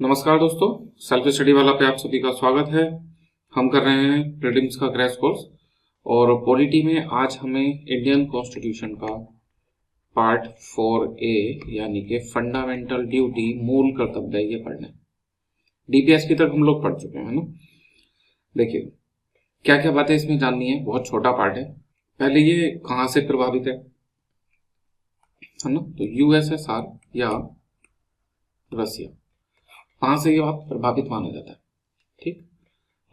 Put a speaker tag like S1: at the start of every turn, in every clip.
S1: नमस्कार दोस्तों, self study वाला पे आप सभी का स्वागत है। हम कर रहे हैं प्रीलिम्स का क्रैश कोर्स और पॉलिटी में आज हमें इंडियन कॉन्स्टिट्यूशन का पार्ट 4A यानी कि फंडामेंटल ड्यूटी मूल कर्तव्य ये पढ़ना है। डीपीएसपी तक हम लोग पढ़ चुके हैं ना। देखिए क्या क्या बातें इसमें जाननी है, बहुत छोटा पार्ट है। पहले ये कहाँ से प्रभावित है ना, तो यूएसएसआर या रसिया, कहाँ से ये बात प्रभावित माना जाता है। ठीक,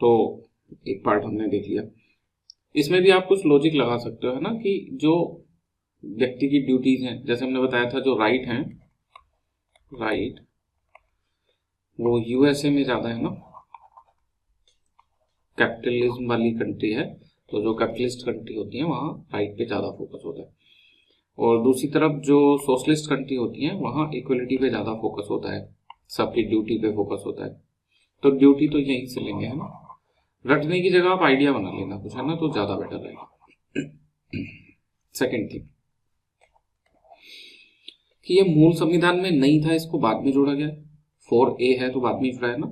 S1: तो एक पार्ट हमने देख लिया। इसमें भी आप कुछ लॉजिक लगा सकते हो है ना, कि जो व्यक्ति की ड्यूटीज हैं, जैसे हमने बताया था जो राइट हैं, राइट वो यूएसए में ज्यादा है ना, कैपिटलिज्म वाली कंट्री है, तो जो कैपिटलिस्ट कंट्री होती है वहाँ राइट पे ज्यादा फोकस होता है। और दूसरी तरफ जो सोशलिस्ट कंट्री होती है वहाँ इक्वलिटी पे ज्यादा फोकस होता है, सबकी ड्यूटी पे फोकस होता है। तो ड्यूटी तो यहीं से लेंगे है ना, रटने की जगह आप आइडिया बना लेना कुछ है ना, तो ज्यादा बेटर रहेगा। सेकंड थिंग कि ये मूल संविधान में नहीं था, इसको बाद में जोड़ा गया। 4A है तो बाद में जुड़ा है ना,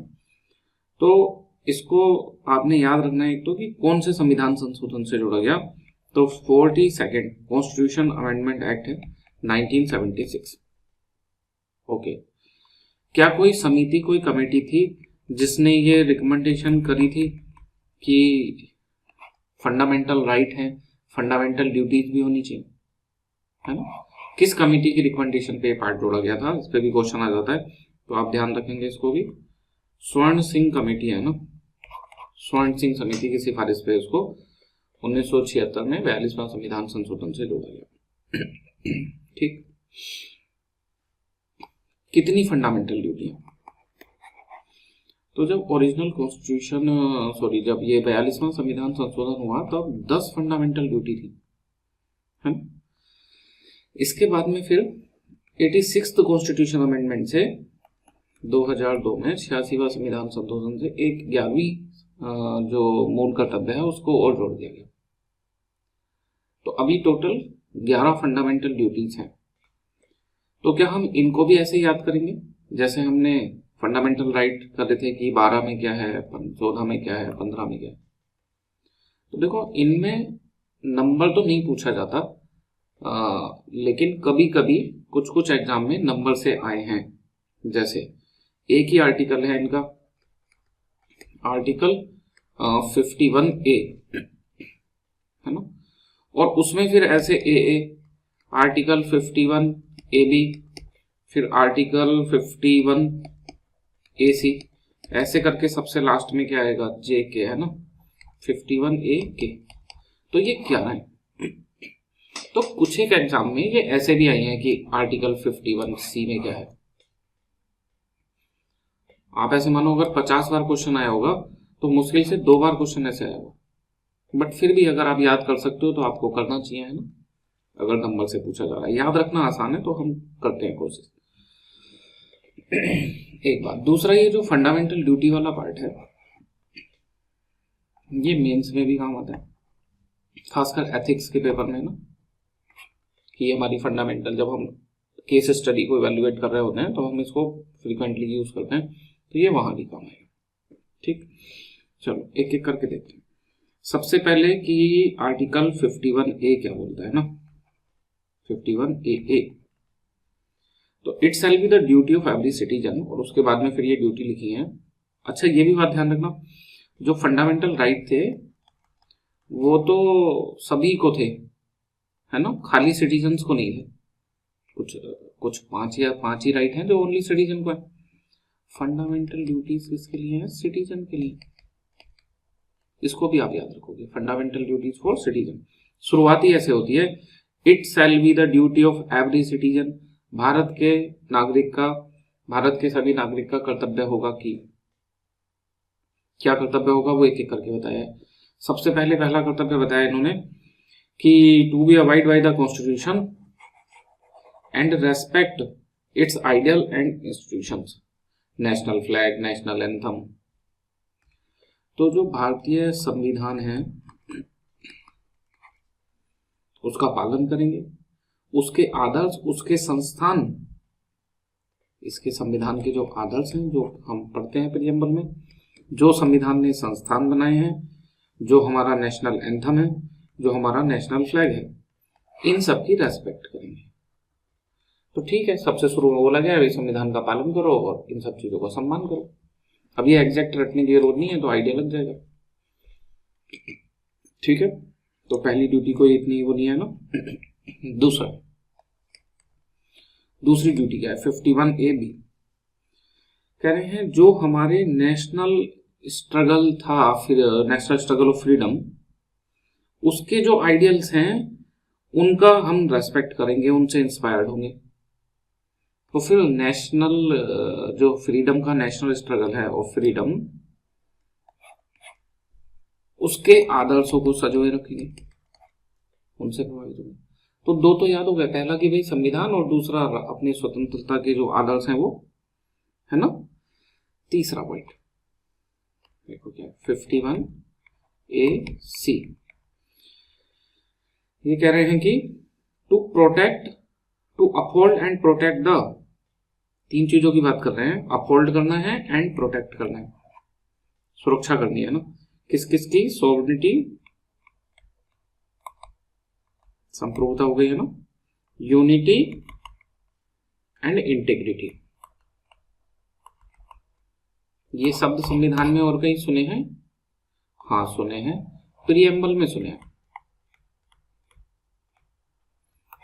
S1: तो इसको आपने याद रखना है। एक तो कि कौन से संविधान संशोधन से जोड़ा गया, तो 42nd कॉन्स्टिट्यूशन अमेंडमेंट एक्ट है 1976। ओके, क्या कोई समिति, कोई कमेटी थी जिसने ये रिकमेंडेशन करी थी कि फंडामेंटल राइट है, फंडामेंटल ड्यूटीज भी होनी चाहिए, है ना? किस कमेटी की रिकमेंडेशन पे पार्ट जोड़ा गया था, इस पे भी क्वेश्चन आ जाता है, तो आप ध्यान रखेंगे इसको भी। स्वर्ण सिंह कमेटी है ना, स्वर्ण सिंह समिति की सिफारिश पे इसको 1976 में 42वां संविधान संशोधन से जोड़ा गया। ठीक, कितनी फंडामेंटल ड्यूटी है, तो जब ओरिजिनल कॉन्स्टिट्यूशन जब ये 42वां संविधान संशोधन हुआ तब 10 फंडामेंटल ड्यूटी थी, है ना। इसके बाद में फिर 86th कॉन्स्टिट्यूशन अमेंडमेंट से 2002 में 86वां संविधान संशोधन से एक 11वीं जो मूल कर्तव्य है उसको और जोड़ दिया गया। तो अभी टोटल 11 फंडामेंटल ड्यूटीज हैं। तो क्या हम इनको भी ऐसे याद करेंगे जैसे हमने फंडामेंटल राइट कर रहे थे कि 12 में क्या है, 14 में क्या है, 15 में क्या है। तो देखो इनमें नंबर तो नहीं पूछा जाता, लेकिन कभी कभी कुछ कुछ एग्जाम में नंबर से आए हैं। जैसे एक ही आर्टिकल है इनका, आर्टिकल 51A है ना, और उसमें फिर ऐसे AA, आर्टिकल 51AB, फिर आर्टिकल 51AC, ऐसे करके सबसे लास्ट में क्या आएगा, JK है ना, 51AK। तो ये क्या है, तो कुछ एक एग्जाम में ये ऐसे भी आई है कि आर्टिकल 51C में क्या है। आप ऐसे मानो अगर 50 बार क्वेश्चन आया होगा तो मुश्किल से 2 बार क्वेश्चन ऐसे आया होगा, बट फिर भी अगर आप याद कर सकते हो तो आपको करना चाहिए, है ना। अगर नंबर से पूछा जा रहा है, याद रखना आसान है तो हम करते हैं कोशिश। एक बात, दूसरा ये जो फंडामेंटल ड्यूटी वाला पार्ट है ये मेंस में भी काम आता है, खासकर एथिक्स के पेपर में ना, कि हमारी फंडामेंटल, जब हम केस स्टडी को इवेल्युएट कर रहे होते हैं तो हम इसको फ्रीक्वेंटली यूज करते हैं, तो ये वहां भी काम आएगा। ठीक, चलो एक एक करके देखते हैं। सबसे पहले कि आर्टिकल 51A क्या बोलता है ना, 51AA, तो it shall be the duty of every citizen, और उसके बाद में फिर ये ड्यूटी लिखी है। अच्छा ये भी बात ध्यान रखना, जो फंडामेंटल राइट थे वो तो सभी को थे, है ना, खाली सिटीजन्स को नहीं थे। कुछ पांच ही राइट हैं जो ओनली सिटीजन को है। फंडामेंटल ड्यूटीज किसके लिए है, सिटीजन के लिए। इसको भी आप याद रखोगे, फंडामेंटल ड्यूटीज फॉर सिटीजन। शुरुआती ऐसे होती है, it shall be the duty of every citizen, Bharat के नागरिक का, भारत के सभी नागरिक का कर्तव्य होगा कि, क्या कर्तव्य होगा वो एक एक करके बताया है। सबसे पहले पहला कर्तव्य बताया इन्होंने कि to be abide by the constitution and respect its ideal and institutions, national flag, national anthem. तो जो भारतीय संविधान है उसका पालन करेंगे, उसके आदर्श, उसके संस्थान, इसके संविधान के जो आदर्श हैं जो हम पढ़ते हैं प्रियम्बल में, जो संविधान ने संस्थान बनाए हैं, जो हमारा नेशनल एंथम है, जो हमारा नेशनल फ्लैग है, इन सब की रेस्पेक्ट करेंगे। तो ठीक है, सबसे शुरू में बोला गया भाई संविधान का पालन करो और इन सब चीजों का सम्मान करो। अब ये एग्जैक्ट रटने की जरूरत नहीं है, तो आइडिया लग जाएगा। ठीक है, तो पहली ड्यूटी को इतनी वो नहीं है ना। दूसरी ड्यूटी क्या है, 51A(b) कह रहे हैं जो हमारे नेशनल स्ट्रगल था, फिर नेशनल स्ट्रगल ऑफ फ्रीडम, उसके जो आइडियल्स हैं उनका हम रेस्पेक्ट करेंगे, उनसे इंस्पायर्ड होंगे। तो फिर नेशनल जो फ्रीडम का नेशनल स्ट्रगल है और फ्रीडम, उसके आदर्शों को सजोए रखेंगे, उनसे प्रभावित होंगे। तो दो तो याद हो गया, पहला कि भाई संविधान और दूसरा अपनी स्वतंत्रता के जो आदर्श हैं वो, है ना। तीसरा पॉइंट देखो क्या, 51A(c), ये कह रहे हैं कि to protect, to uphold and protect the, तीन चीजों की बात कर रहे हैं, अपहोल्ड करना है एंड प्रोटेक्ट करना है, सुरक्षा करनी है ना। किस किस की, सॉवरेनिटी, संप्रभुता हो गई है ना, यूनिटी एंड इंटीग्रिटी। ये शब्द संविधान में और कहीं सुने हैं? हाँ सुने हैं, प्रियम्बल में सुने हैं।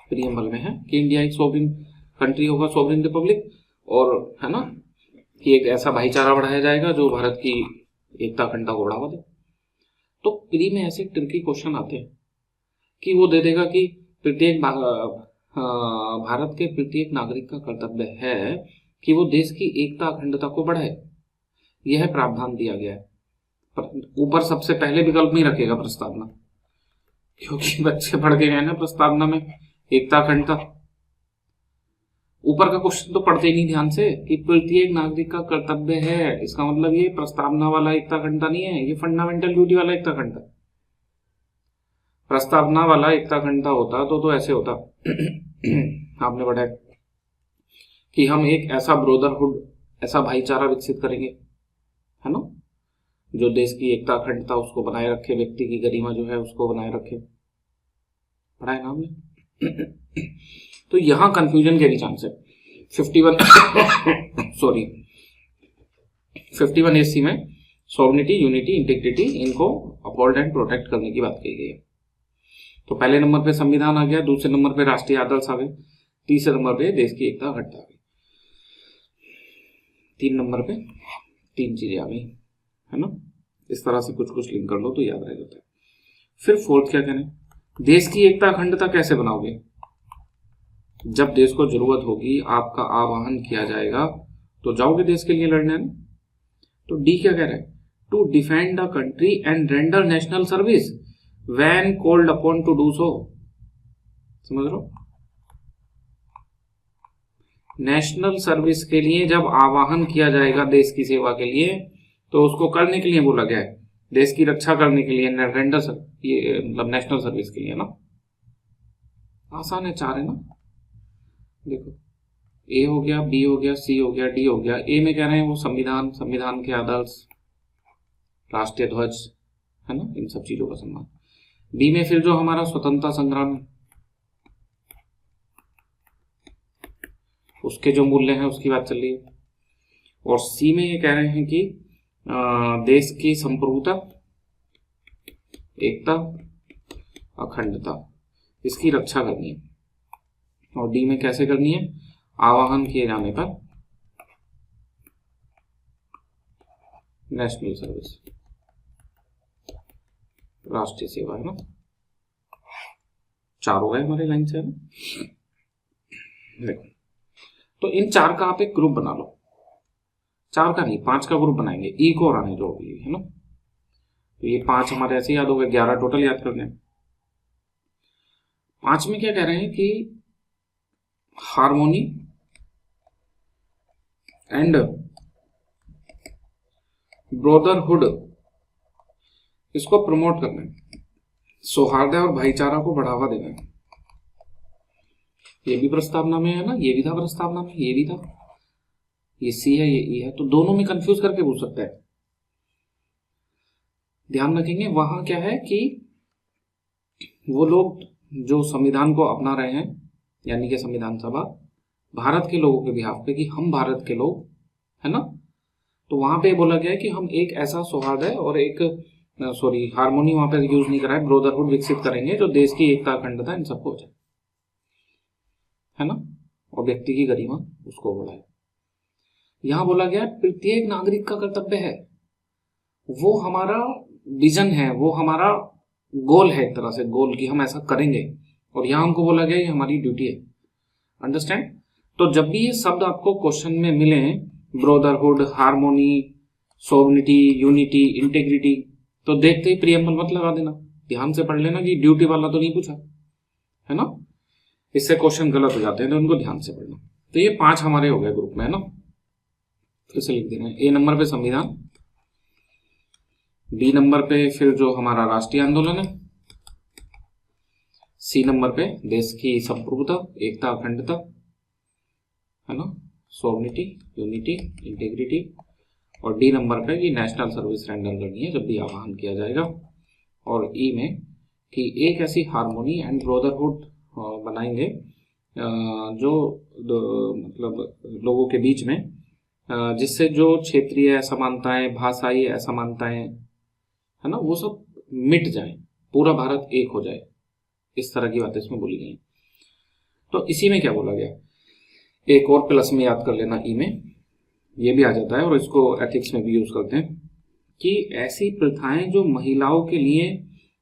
S1: प्रियम्बल में है कि इंडिया एक सोवरेन कंट्री होगा, सोवरेन रिपब्लिक, और है ना कि एक ऐसा भाईचारा बढ़ाया जाएगा जो भारत की एकता अखंडता को बढ़ावा दे। तो प्री में ऐसे ट्रिकी क्वेश्चन आते हैं कि वो दे देगा कि प्रत्येक भारत के प्रत्येक नागरिक का कर्तव्य है कि वो देश की एकता अखंडता को बढ़ाए, यह प्रावधान दिया गया है। पर ऊपर सबसे पहले विकल्प नहीं रखेगा प्रस्तावना, क्योंकि बच्चे पढ़ के गए ना प्रस्तावना में एकता अखंडता। ऊपर का क्वेश्चन तो पढ़ते ही नहीं ध्यान से कि प्रत्येक नागरिक का कर्तव्य है, इसका मतलब ये प्रस्तावना वाला एकता अखंडता नहीं है, ये फंडामेंटल ड्यूटी वाला एकता अखंडता। प्रस्तावना वाला एकता अखंडता होता तो ऐसे होता आपने पढ़ा कि हम एक ऐसा ब्रोदरहुड, ऐसा भाईचारा विकसित करेंगे, है ना, जो देश की एकता अखंडता उसको बनाए रखे, व्यक्ति की गरिमा जो है उसको बनाए रखे। पढ़ा है ना हमने। तो यहां कंफ्यूजन के भी चांस है। 51A(c) में सॉवरेनिटी, यूनिटी, इंटीग्रिटी, इनको अपहोल्ड एंड प्रोटेक्ट करने की बात कही गई है। तो पहले नंबर पे संविधान आ गया, दूसरे नंबर पे राष्ट्रीय आदर्श आ गए, तीसरे नंबर पे देश की एकता अखंडता आ गई, 3 नंबर पे 3 चीजें आ गई, है ना। इस तरह से कुछ कुछ लिंक कर लो तो याद रह जाता है। फिर फोर्थ क्या कहने, देश की एकता अखंडता कैसे बनाओगे? जब देश को जरूरत होगी, आपका आह्वान किया जाएगा तो जाओगे देश के लिए लड़ने। तो डी क्या कह रहा है, to defend the country and render national service when called upon to do so. समझ लो, नेशनल सर्विस के लिए जब आह्वान किया जाएगा देश की सेवा के लिए, तो उसको करने के लिए बोला गया है, देश की रक्षा करने के लिए, रेंडर ये मतलब नेशनल सर्विस के लिए ना। आसान है, 4 है ना। देखो ए हो गया, बी हो गया, सी हो गया, डी हो गया। ए में कह रहे हैं वो संविधान, संविधान के आदर्श, राष्ट्रीय ध्वज, है ना, इन सब चीजों का सम्मान। बी में फिर जो हमारा स्वतंत्रता संग्राम, उसके जो मूल्य हैं उसकी बात चल रही है। और सी में ये कह रहे हैं कि देश की संप्रभुता, एकता, अखंडता, इसकी रक्षा करनी है। और डी में कैसे करनी है, आह्वान किए जाने पर नेशनल सर्विस, राष्ट्रीय सेवा, है ना। 4 हो गए हमारे लाइन से, है ना। देखो तो इन 4 का आप एक ग्रुप बना लो, 4 का नहीं 5 का ग्रुप बनाएंगे, ई को और आने जो भी है ना। तो ये 5 हमारे ऐसे याद हो गए, 11 टोटल याद करने। 5 में क्या कह रहे हैं कि हार्मोनी एंड ब्रदरहुड, इसको प्रमोट करना है, सौहार्द और भाईचारा को बढ़ावा देना है। ये भी प्रस्तावना में है ना, ये भी था प्रस्तावना में, ये भी था। ये सी है, ये ई है, तो दोनों में कंफ्यूज करके पूछ सकता है। ध्यान रखेंगे वहां क्या है कि वो लोग जो संविधान को अपना रहे हैं, यानी कि संविधान सभा, भारत के लोगों के बिहाफ पे कि हम भारत के लोग, है ना, तो वहां पे बोला गया है कि हम एक ऐसा सौहार्द है और एक हारमोनी वहां पे यूज नहीं करा है, ब्रोदरहुड विकसित करेंगे जो देश की एकता अखंडता इन सबको हो जाए, है ना, और व्यक्ति की गरिमा उसको बोला है। यहां बोला गया प्रत्येक नागरिक का कर्तव्य है, वो हमारा विजन है, वो हमारा गोल है, एक तरह से गोल की हम ऐसा करेंगे, और यहां हमको बोला गया ये हमारी ड्यूटी है। अंडरस्टैंड? तो जब भी ये शब्द आपको क्वेश्चन में मिले, ब्रोदरहुड, हार्मोनी, सोवनिटी, यूनिटी, इंटेग्रिटी, तो देखते ही प्रियम्बल मत लगा देना, ध्यान से पढ़ लेना कि ड्यूटी वाला तो नहीं पूछा, है ना, इससे क्वेश्चन गलत हो जाते हैं, तो उनको ध्यान से पढ़ना। तो ये 5 हमारे हो गए ग्रुप में, है ना, फिर से लिख देना है। ए नंबर पे संविधान, बी नंबर पे फिर जो हमारा राष्ट्रीय आंदोलन है, सी नंबर पे देश की संप्रभुता, एकता, अखंडता, है ना, सोवनिटी, यूनिटी, इंटेग्रिटी, और डी नंबर पे कि नेशनल सर्विस रेंडर करनी है जब भी आह्वान किया जाएगा, और ई में कि एक ऐसी हार्मोनी एंड ब्रोदरहुड बनाएंगे जो मतलब लोगों के बीच में, जिससे जो क्षेत्रीय असमानताएं, भाषाई असमानताएं, है ना, वो सब मिट जाए, पूरा भारत एक हो जाए, इस तरह की बातें इसमें बोली गई। तो इसी में क्या बोला गया, एक और प्लस में याद कर लेना, ई में ये भी आ जाता है और इसको एथिक्स में भी यूज करते हैं कि ऐसी प्रथाएं जो महिलाओं के लिए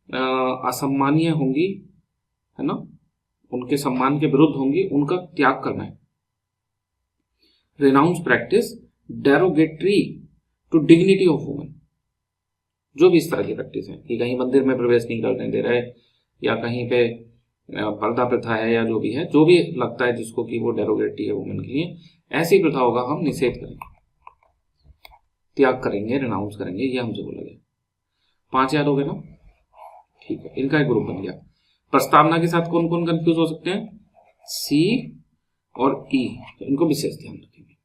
S1: असम्मानीय होंगी, है ना, उनके सम्मान के विरुद्ध होंगी, उनका त्याग करना है। Renounce practice derogatory to dignity of woman, जो भी इस तरह की प्रैक्टिस है कि कहीं मंदिर में प्रवेश नहीं करने दे रहे, या कहीं पे पर्दा प्रथा है, या जो भी लगता है जिसको कि वो डेरोगेटरी है वुमेन के लिए, ऐसी प्रथाओं का हम निषेध करेंगे, त्याग करेंगे, रिनाउंस करेंगे, ये हमसे बोला गया। 5 याद हो गए ना, ठीक है, इनका एक ग्रुप बन गया। प्रस्तावना के साथ कौन कौन कंफ्यूज हो सकते हैं, सी और ई, तो इनको विशेष ध्यान रखेंगे।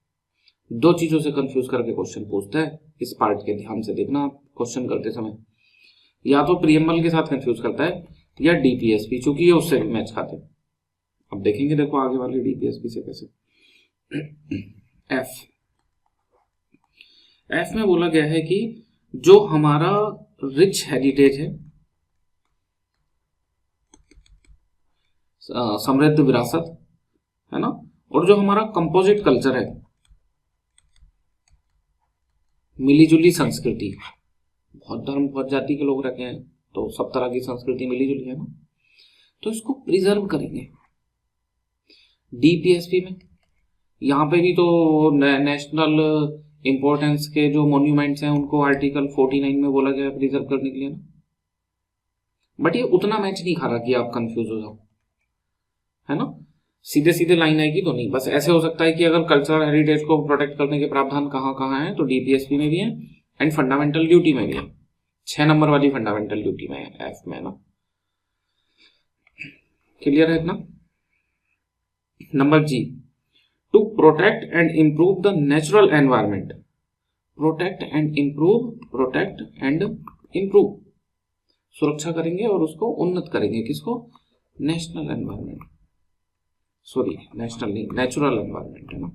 S1: 2 चीजों से कंफ्यूज करके क्वेश्चन पूछता है, इस पार्ट के ध्यान से देखना आप क्वेश्चन करते समय, या तो प्रियम्बल के साथ कंफ्यूज करता है या डीपीएसपी, चूंकि ये उससे भी मैच खाते हैं। अब देखेंगे, देखो आगे वाली डीपीएसपी से कैसे। एफ में बोला गया है कि जो हमारा रिच हेरिटेज है, समृद्ध विरासत, है ना, और जो हमारा कंपोजिट कल्चर है, मिलीजुली संस्कृति, बहुत धर्म बहुत जाति के लोग रहते हैं, तो सब तरह की संस्कृति मिलीजुली है ना, तो इसको प्रिजर्व करेंगे। डीपीएसपी में यहाँ पे भी तो नेशनल इंपॉर्टेंस के जो मॉन्यूमेंट्स हैं उनको आर्टिकल 49 में बोला गया प्रिजर्व करने के लिए ना, बट ये उतना मैच नहीं खा रहा कि आप कंफ्यूज हो जाओ, है ना, सीधे सीधे लाइन आएगी तो नहीं, बस ऐसे हो सकता है कि अगर कल्चरल हेरिटेज को प्रोटेक्ट करने के प्रावधान कहाँ कहाँ हैं, तो डीपीएसपी में भी है एंड फंडामेंटल ड्यूटी में भी है, 6 नंबर वाली फंडामेंटल ड्यूटी में है, एफ में ना, क्लियर है इतना। Number G, to protect and improve the natural environment, protect and improve, सुरक्षा करेंगे और उसको उन्नत करेंगे, किसको, नेशनल एनवायरमेंट, सॉरी नेशनल नहीं, नेचुरल एनवायरमेंट, है ना,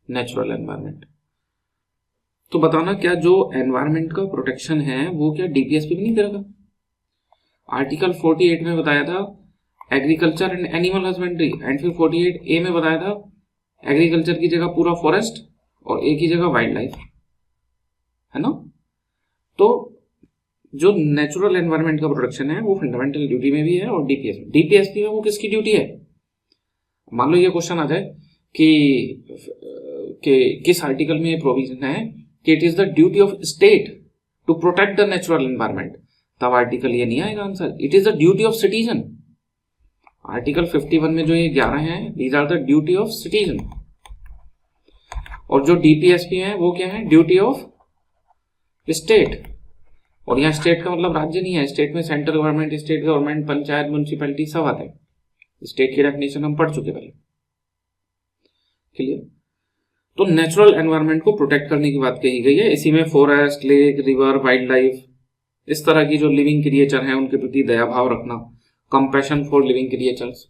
S1: नेचुरल एनवायरमेंट। तो बताना क्या जो एनवायरमेंट का प्रोटेक्शन है वो क्या डीपीएसपी भी नहीं करेगा। आर्टिकल 48 में बताया था agriculture and animal husbandry, and फिर 48A में बताया था एग्रीकल्चर की जगह पूरा फॉरेस्ट और एक ही जगह वाइल्ड लाइफ, है ना। तो जो नेचुरल एनवायरमेंट का प्रोटेक्शन है वो फंडामेंटल ड्यूटी में भी है और डीपीएसपी में वो किसकी ड्यूटी है। मान लो ये क्वेश्चन आ जाए कि किस आर्टिकल में ये प्रोविजन है कि it is the duty of state to protect the natural environment, तब आर्टिकल ये नहीं आएगा answer, it is the duty of citizen. Article 51 में जो ये 11 हैं, these are the duty of citizen, और जो डीपीएसपी है वो क्या है, ड्यूटी ऑफ स्टेट। और यहाँ स्टेट का मतलब राज्य नहीं है, स्टेट में central government, state government, panchayat, municipality सब आते हैं, स्टेट की डेफिनेशन हम पढ़ चुके पहले, क्लियर। तो नेचुरल एनवायरनमेंट को प्रोटेक्ट करने की बात कही गई है। इसी में forest, lake, river, wild life, इस तरह की जो लिविंग क्रिएचर हैं उनके प्रति दया भाव रखना, compassion for living creatures.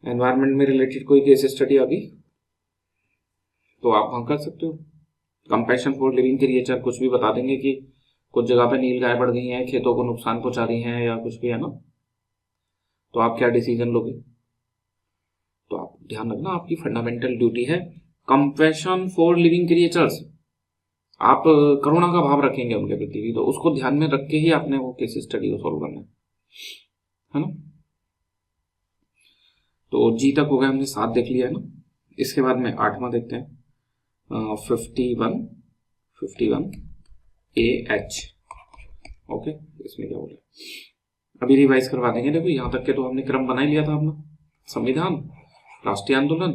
S1: Environment में रिलेटेड कोई केस स्टडी आ गई तो आप वहां कर सकते हो। कंपैशन फॉर लिविंग क्रिएचर कुछ भी बता देंगे कि कुछ जगह पे नील गाय बढ़ गई हैं, खेतों को नुकसान पहुंचा रही हैं या कुछ भी, है ना, तो आप क्या डिसीजन लोगे। तो आप ध्यान रखना, आपकी फंडामेंटल ड्यूटी है कंपैशन फॉर लिविंग क्रिएचर्स। आप करुणा का भाव रखेंगे उनके प्रति भी, तो उसको ध्यान में रख के ही आपने वो केस स्टडी को सॉल्व करना है ना। तो जी तक हो गया, हमने 7 देख लिया है ना। इसके बाद में 8वां देखते हैं, 51 AH। ओके, इसमें क्या बोले, अभी रिवाइज करवा देंगे। देखो यहाँ तक के तो हमने क्रम बना ही लिया था अपना, संविधान, राष्ट्रीय आंदोलन,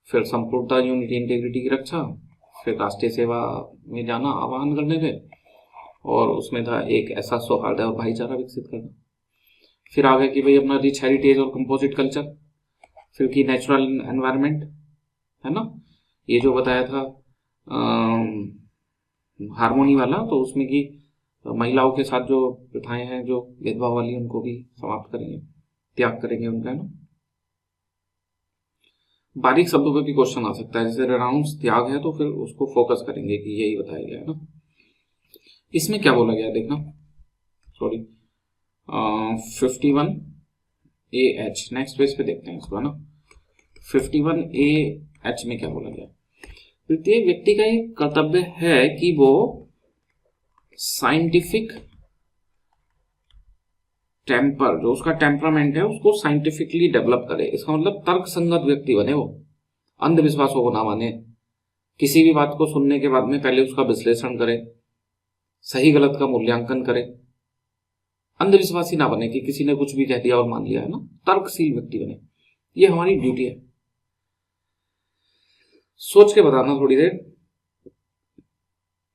S1: फिर संपूर्णता, यूनिटी, इंटीग्रिटी की रक्षा, फिर राष्ट्रीय सेवा में जाना आह्वान करने पे, और उसमें था एक ऐसा सौहार्द और भाईचारा विकसित करना। फिर आगे कि भाई अपना रिच हेरिटेज और कंपोजिट कल्चर, फिर की नेचुरल एनवायरनमेंट, है ना, ये जो बताया था हारमोनी वाला, तो उसमें की महिलाओं के साथ जो प्रथाएं हैं जो भेदभाव वाली, उनको भी समाप्त करेंगे, त्याग करेंगे उनका, है ना। बारीक शब्दों पे भी क्वेश्चन आ सकता है, जैसे रेनाउंस त्याग है तो फिर उसको फोकस करेंगे कि यही बताया गया है ना। इसमें क्या बोला गया देखना, सॉरी 51 AH, नेक्स्ट पेज पे देखते हैं इसको, है ना। 51 AH में क्या बोला गया, प्रत्येक व्यक्ति का एक कर्तव्य है कि वो साइंटिफिक टेम्पर, जो उसका टेम्परामेंट है उसको साइंटिफिकली डेवलप करे। इसका मतलब तर्क संगत व्यक्ति बने, वो अंधविश्वासों को ना माने, किसी भी बात को सुनने के बाद में पहले उसका विश्लेषण करे, सही गलत का मूल्यांकन करे, अंधविश्वासी ना बने कि किसी ने कुछ भी कह दिया और मान लिया, है ना। तर्कशील व्यक्ति बने, ये हमारी ड्यूटी है। सोच के बताना थोड़ी देर,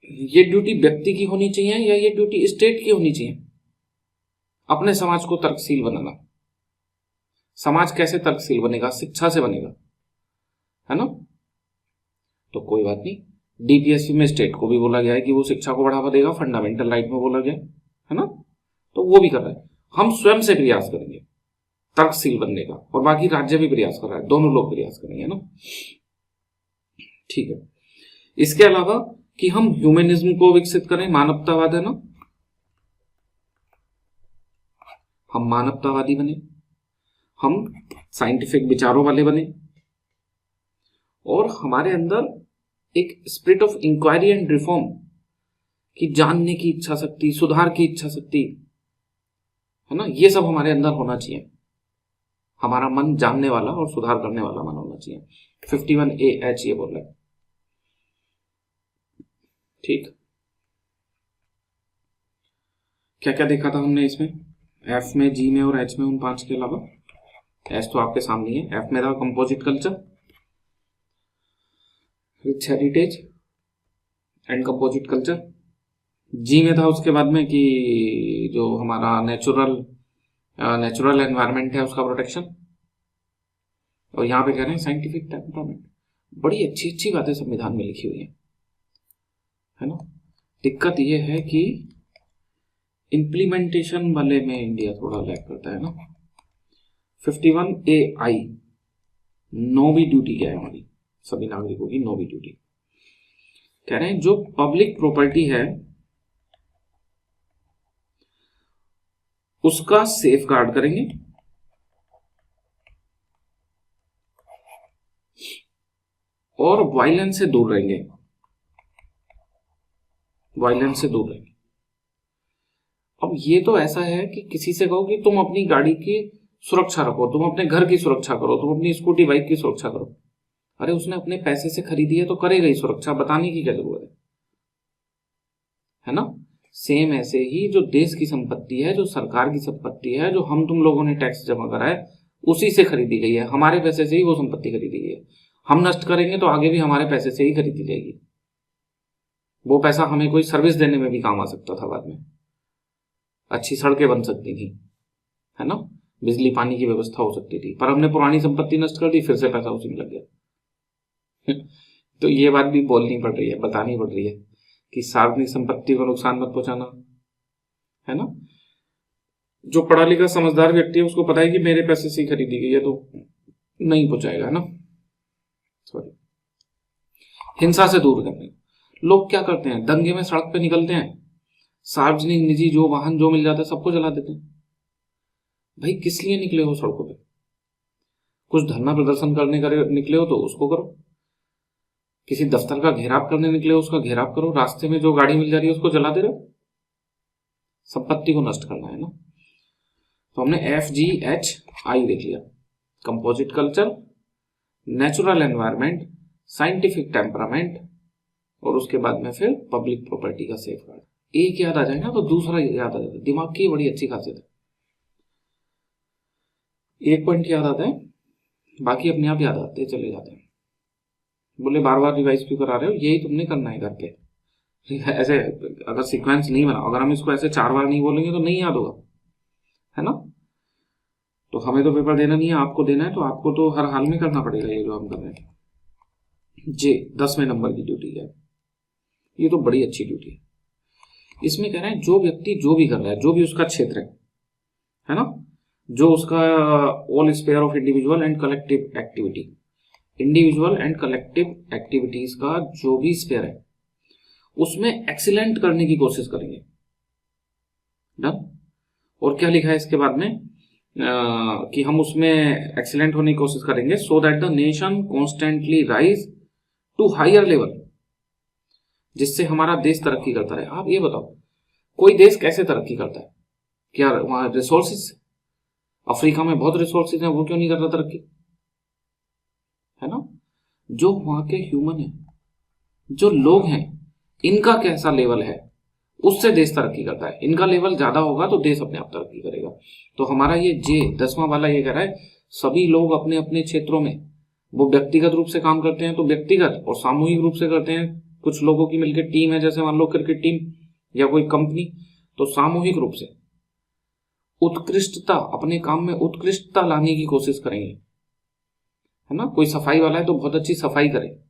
S1: ये ड्यूटी व्यक्ति की होनी चाहिए या ये ड्यूटी स्टेट की होनी चाहिए, अपने समाज को तर्कशील बनाना। समाज कैसे तर्कशील बनेगा, शिक्षा से बनेगा, है ना। तो कोई बात नहीं, डीपीएससी में स्टेट को भी बोला गया है कि वो शिक्षा को बढ़ावा देगा, फंडामेंटल राइट में बोला गया है ना, तो वो भी कर रहा है। हम स्वयं से प्रयास करेंगे तर्कशील बनने का, और बाकी राज्य भी प्रयास कर रहा है, दोनों लोग प्रयास करेंगे, है ना, ठीक है। इसके अलावा कि हम ह्यूमनिज्म को विकसित करें, मानवतावाद, है ना, हम मानवतावादी बने, हम साइंटिफिक विचारों वाले बने, और हमारे अंदर एक spirit of inquiry and reform की जानने की इच्छा शक्ति, सुधार की इच्छा शक्ति, है ना, ये सब हमारे अंदर होना चाहिए। हमारा मन जानने वाला और सुधार करने वाला मन होना चाहिए। 51 AH ये बोल रहा है, ठीक। क्या क्या देखा था हमने इसमें, एफ में, जी में और एच में, उन 5 के अलावा। एच तो आपके सामने है, एफ में था composite culture, rich heritage and composite culture. G में था उसके बाद में कि जो हमारा नेचुरल एनवायरनमेंट है उसका प्रोटेक्शन, और यहाँ पे कह रहे हैं साइंटिफिक टेम्परामेंट। बड़ी अच्छी अच्छी बातें संविधान में लिखी हुई है ना। दिक्कत ये है कि इम्प्लीमेंटेशन वाले में इंडिया थोड़ा लैग करता है ना। 51 AI, नौवीं ड्यूटी क्या है हमारी, सभी नागरिकों की नौवीं ड्यूटी, कह रहे हैं जो पब्लिक प्रॉपर्टी है उसका सेफ गार्ड करेंगे, और वायलेंस से दूर रहेंगे, वायलेंस से दूर रहेंगे। अब ये तो ऐसा है कि किसी से कहो कि तुम अपनी गाड़ी की सुरक्षा रखो, तुम अपने घर की सुरक्षा करो, तुम अपनी स्कूटी बाइक की सुरक्षा करो। अरे उसने अपने पैसे से खरीदी है तो करेगा ही सुरक्षा, बताने की क्या जरूरत है ना। सेम ऐसे ही जो देश की संपत्ति है, जो सरकार की संपत्ति है, जो हम तुम लोगों ने टैक्स जमा करा है, उसी से खरीदी गई है, हमारे पैसे से ही वो संपत्ति खरीदी गई है। हम नष्ट करेंगे तो आगे भी हमारे पैसे से ही खरीदी जाएगी। वो पैसा हमें कोई सर्विस देने में भी काम आ सकता था, बाद में अच्छी सड़कें बन सकती थी, है ना। बिजली पानी की व्यवस्था हो सकती थी, पर हमने पुरानी संपत्ति नष्ट कर दी, फिर से पैसा उसी में लग गया। तो ये बात भी बोलनी पड़ रही है, बतानी पड़ रही है कि सार्वजनिक संपत्ति को नुकसान मत पहुंचाना, है ना। जो पढ़ा लिखा समझदार व्यक्ति है उसको पता है कि मेरे पैसे से ही खरीदी गई है तो नहीं पहुंचाएगा, है ना। सॉरी। हिंसा से दूर करने, लोग क्या करते हैं, दंगे में सड़क पे निकलते हैं, सार्वजनिक निजी जो वाहन जो मिल जाता है सबको जला देते हैं। भाई किस लिए निकले हो सड़कों पे? कुछ धरना प्रदर्शन करने निकले हो तो उसको करो, किसी दफ्तर का घेराव करने निकले हो उसका घेराव करो, रास्ते में जो गाड़ी मिल जा रही है उसको जला दे रहे हो, संपत्ति को नष्ट करना है ना। तो हमने FGHI देख लिया, composite culture, natural environment, scientific temperament, और उसके बाद में फिर पब्लिक प्रॉपर्टी का सेफगार्ड। एक याद आ जाए ना तो दूसरा याद आ जाता है, दिमाग की बड़ी अच्छी खासियत है, एक पॉइंट याद आता है बाकी अपने आप याद आते चले जाते हैं। बोले बार बार रिवाइज क्यों करा रहे हो, यही तुमने करना है घर पे। ऐसे अगर सीक्वेंस नहीं बना, अगर हम इसको ऐसे 4 बार नहीं बोलेंगे तो नहीं याद होगा, है ना। तो हमें तो पेपर देना नहीं है, आपको देना है, तो आपको तो हर हाल में करना पड़ेगा ये जो हम कर रहे हैं। जे 10वें नंबर की ड्यूटी है, ये तो बड़ी अच्छी ड्यूटी है। इसमें कह रहे हैं जो व्यक्ति जो भी कर रहा है, जो भी उसका क्षेत्र है ना, जो उसका all sphere of individual and collective activity, individual and collective activities का जो भी स्पेयर है उसमें एक्सीलेंट करने की कोशिश करेंगे। डन। और क्या लिखा है इसके बाद में कि हम उसमें एक्सीलेंट होने की कोशिश करेंगे so that the nation constantly rise to higher level, जिससे हमारा देश तरक्की करता रहे। आप ये बताओ कोई देश कैसे तरक्की करता है? क्या वहां रिसोर्सेज, अफ्रीका में बहुत रिसोर्सेज हैं, वो क्यों नहीं कर रहा तरक्की, है ना। जो वहां के ह्यूमन है, जो लोग हैं, इनका कैसा लेवल है उससे देश तरक्की करता है। इनका लेवल ज्यादा होगा तो देश अपने आप तरक्की करेगा। तो हमारा ये जे 10वां वाला ये कह रहा है सभी लोग अपने अपने क्षेत्रों में, वो व्यक्तिगत रूप से काम करते हैं तो व्यक्तिगत, और सामूहिक रूप से करते हैं, कुछ लोगों की मिलकर टीम है, जैसे मान लो क्रिकेट टीम या कोई कंपनी, तो सामूहिक रूप से उत्कृष्टता, अपने काम में उत्कृष्टता लाने की कोशिश करेंगे, है ना। कोई सफाई वाला है तो बहुत अच्छी सफाई करे,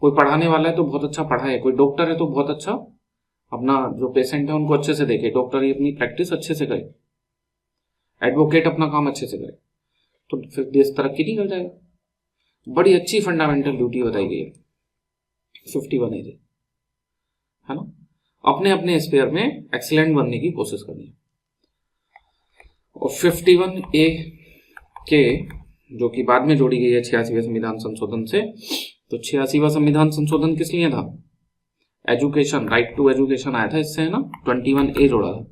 S1: कोई पढ़ाने वाला है तो बहुत अच्छा पढ़ाए, कोई डॉक्टर है तो बहुत अच्छा अपना जो पेशेंट है उनको अच्छे से देखे, डॉक्टर ही अपनी प्रैक्टिस अच्छे से करे, एडवोकेट अपना काम अच्छे से करे, तो फिर देश तरक्की नहीं कर जाएगा। बड़ी अच्छी फंडामेंटल ड्यूटी बताई गई है 51 ए, है ना। अपने अपने स्पेयर में एक्सीलेंट बनने की कोशिश करनी है। और 51A के जो कि बाद में जोड़ी गई है 86वें संविधान संशोधन से, तो 86वां संविधान संशोधन किस लिए था? एजुकेशन, राइट टू एजुकेशन आया था इससे, है ना। 21A जोड़ा था,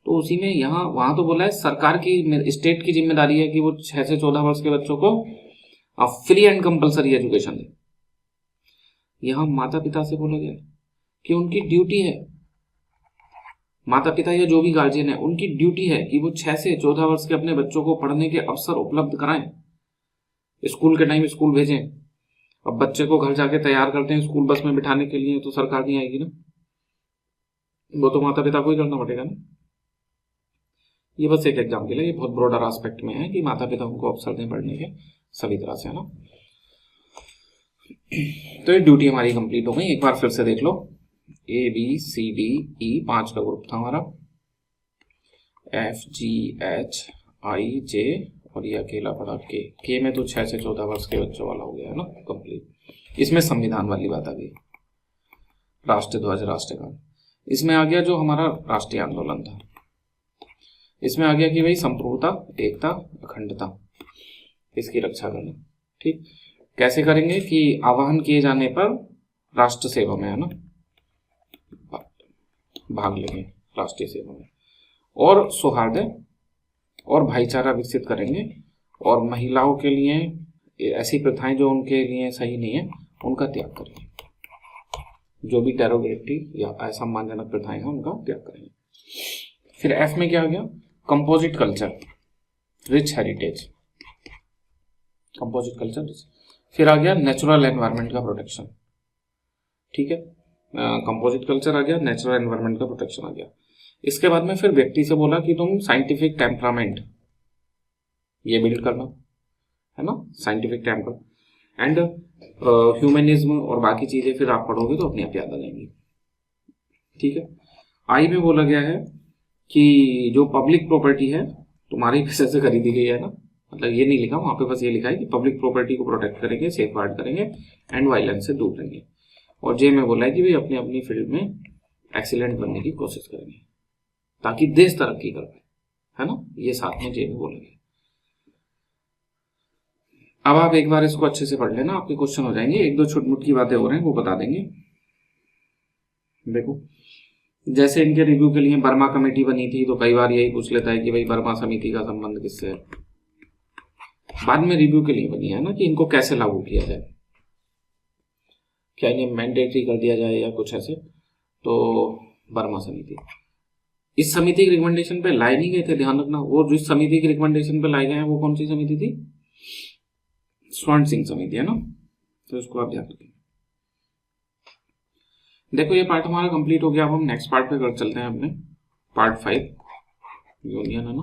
S1: तो उसी में यहाँ वहां तो बोला है सरकार की, स्टेट की जिम्मेदारी है कि वो 6 से 14 वर्ष के बच्चों को फ्री एंड कंपलसरी एजुकेशन दे। यहाँ माता पिता से बोला गया कि उनकी ड्यूटी है, माता पिता या जो भी गार्जियन है उनकी ड्यूटी है कि वो 6 से 14 वर्ष के अपने बच्चों को पढ़ने के अवसर उपलब्ध कराएं, स्कूल के टाइम स्कूल भेजें। अब बच्चे को घर जाके तैयार करते हैं स्कूल बस में बिठाने के लिए, तो सरकार नहीं आएगी ना, वो तो माता पिता को ही करना पड़ेगा ना। ये बस एक एग्जाम्पल है, ये बहुत ब्रॉडर एस्पेक्ट में है कि माता पिता को अवसर दें पढ़ने के सभी तरह से, है ना। तो ये ड्यूटी हमारी कंप्लीट हो गई। एक बार फिर से देख लो, ABCDE 5 का ग्रुप था हमारा, FGHIJ, और ये अकेला पड़ा के में तो 6 से 14 वर्ष के बच्चों वाला हो गया, है ना, कंप्लीट। इसमें संविधान वाली बात आ गई, राष्ट्र ध्वज, राष्ट्रगान। इसमें आ गया जो हमारा राष्ट्रीय आंदोलन था, इसमें आ गया कि भाई संप्रभुता, एकता, अखंडता, इसकी रक्षा करना। ठीक, कैसे करेंगे कि आह्वान किए जाने पर राष्ट्र सेवा में, है ना, भाग लेंगे राष्ट्रीय सेवा में, और सौहार्द और भाईचारा विकसित करेंगे, और महिलाओं के लिए ऐसी प्रथाएं जो उनके लिए सही नहीं है उनका त्याग करेंगे, जो भी डेरोगेटरी या असम्मानजनक प्रथाएं हैं उनका त्याग करेंगे। फिर F में क्या आ गया? Composite culture, rich heritage, composite culture. फिर आ गया नेचुरल एनवायरनमेंट का प्रोटेक्शन। ठीक है, कंपोजिट कल्चर आ गया, नेचुरल एनवायरनमेंट का प्रोटेक्शन आ गया। इसके बाद में फिर व्यक्ति से बोला कि तुम साइंटिफिक टेम्परामेंट, ये बिल्ड करना है ना, साइंटिफिक टेम्पर एंड ह्यूमनिज्म और बाकी चीजें फिर आप पढ़ोगे तो अपने आप याद आ जाएंगी। ठीक है, आई में बोला गया है कि जो पब्लिक प्रॉपर्टी है तुम्हारे पैसे से खरीदी गई है ना, मतलब ये नहीं लिखा वहां पे, बस ये लिखा है कि पब्लिक प्रॉपर्टी को प्रोटेक्ट करेंगे, सेफ गार्ड करेंगे एंड वायलेंस से दूर रहेंगे। और जे में बोला है कि भाई अपनी अपनी फील्ड में एक्सीलेंट बनने की कोशिश करेंगे ताकि देश तरक्की कर पाए, है ना, ये साथ में जे में बोला गया। अब आप एक बार इसको अच्छे से पढ़ लेना, आपके क्वेश्चन हो जाएंगे। एक दो छोटी मोटी बातें हो रही हैं वो बता देंगे। देखो जैसे इनके रिव्यू के लिए बर्मा कमेटी बनी थी, तो कई बार यही पूछ लेता है कि भाई बर्मा समिति का संबंध किससे है। बाद में रिव्यू के लिए बनी है ना कि इनको कैसे लागू किया जाए, क्या इन्हें मैंडेटरी कर दिया जाए या कुछ ऐसे। तो बर्मा समिति, इस समिति की रिकमेंडेशन पे लाए नहीं गए थे, ध्यान रखना। वो जिस समिति की रिकमेंडेशन पे लाए गए हैं वो कौन सी समिति थी, स्वर्ण सिंह समिति, है ना, तो इसको आप ध्यान रखें। देखो ये पार्ट हमारा कंप्लीट हो गया। अब हम नेक्स्ट पार्ट पे कर चलते हैं अपने पार्ट 5 यूनियन, है ना।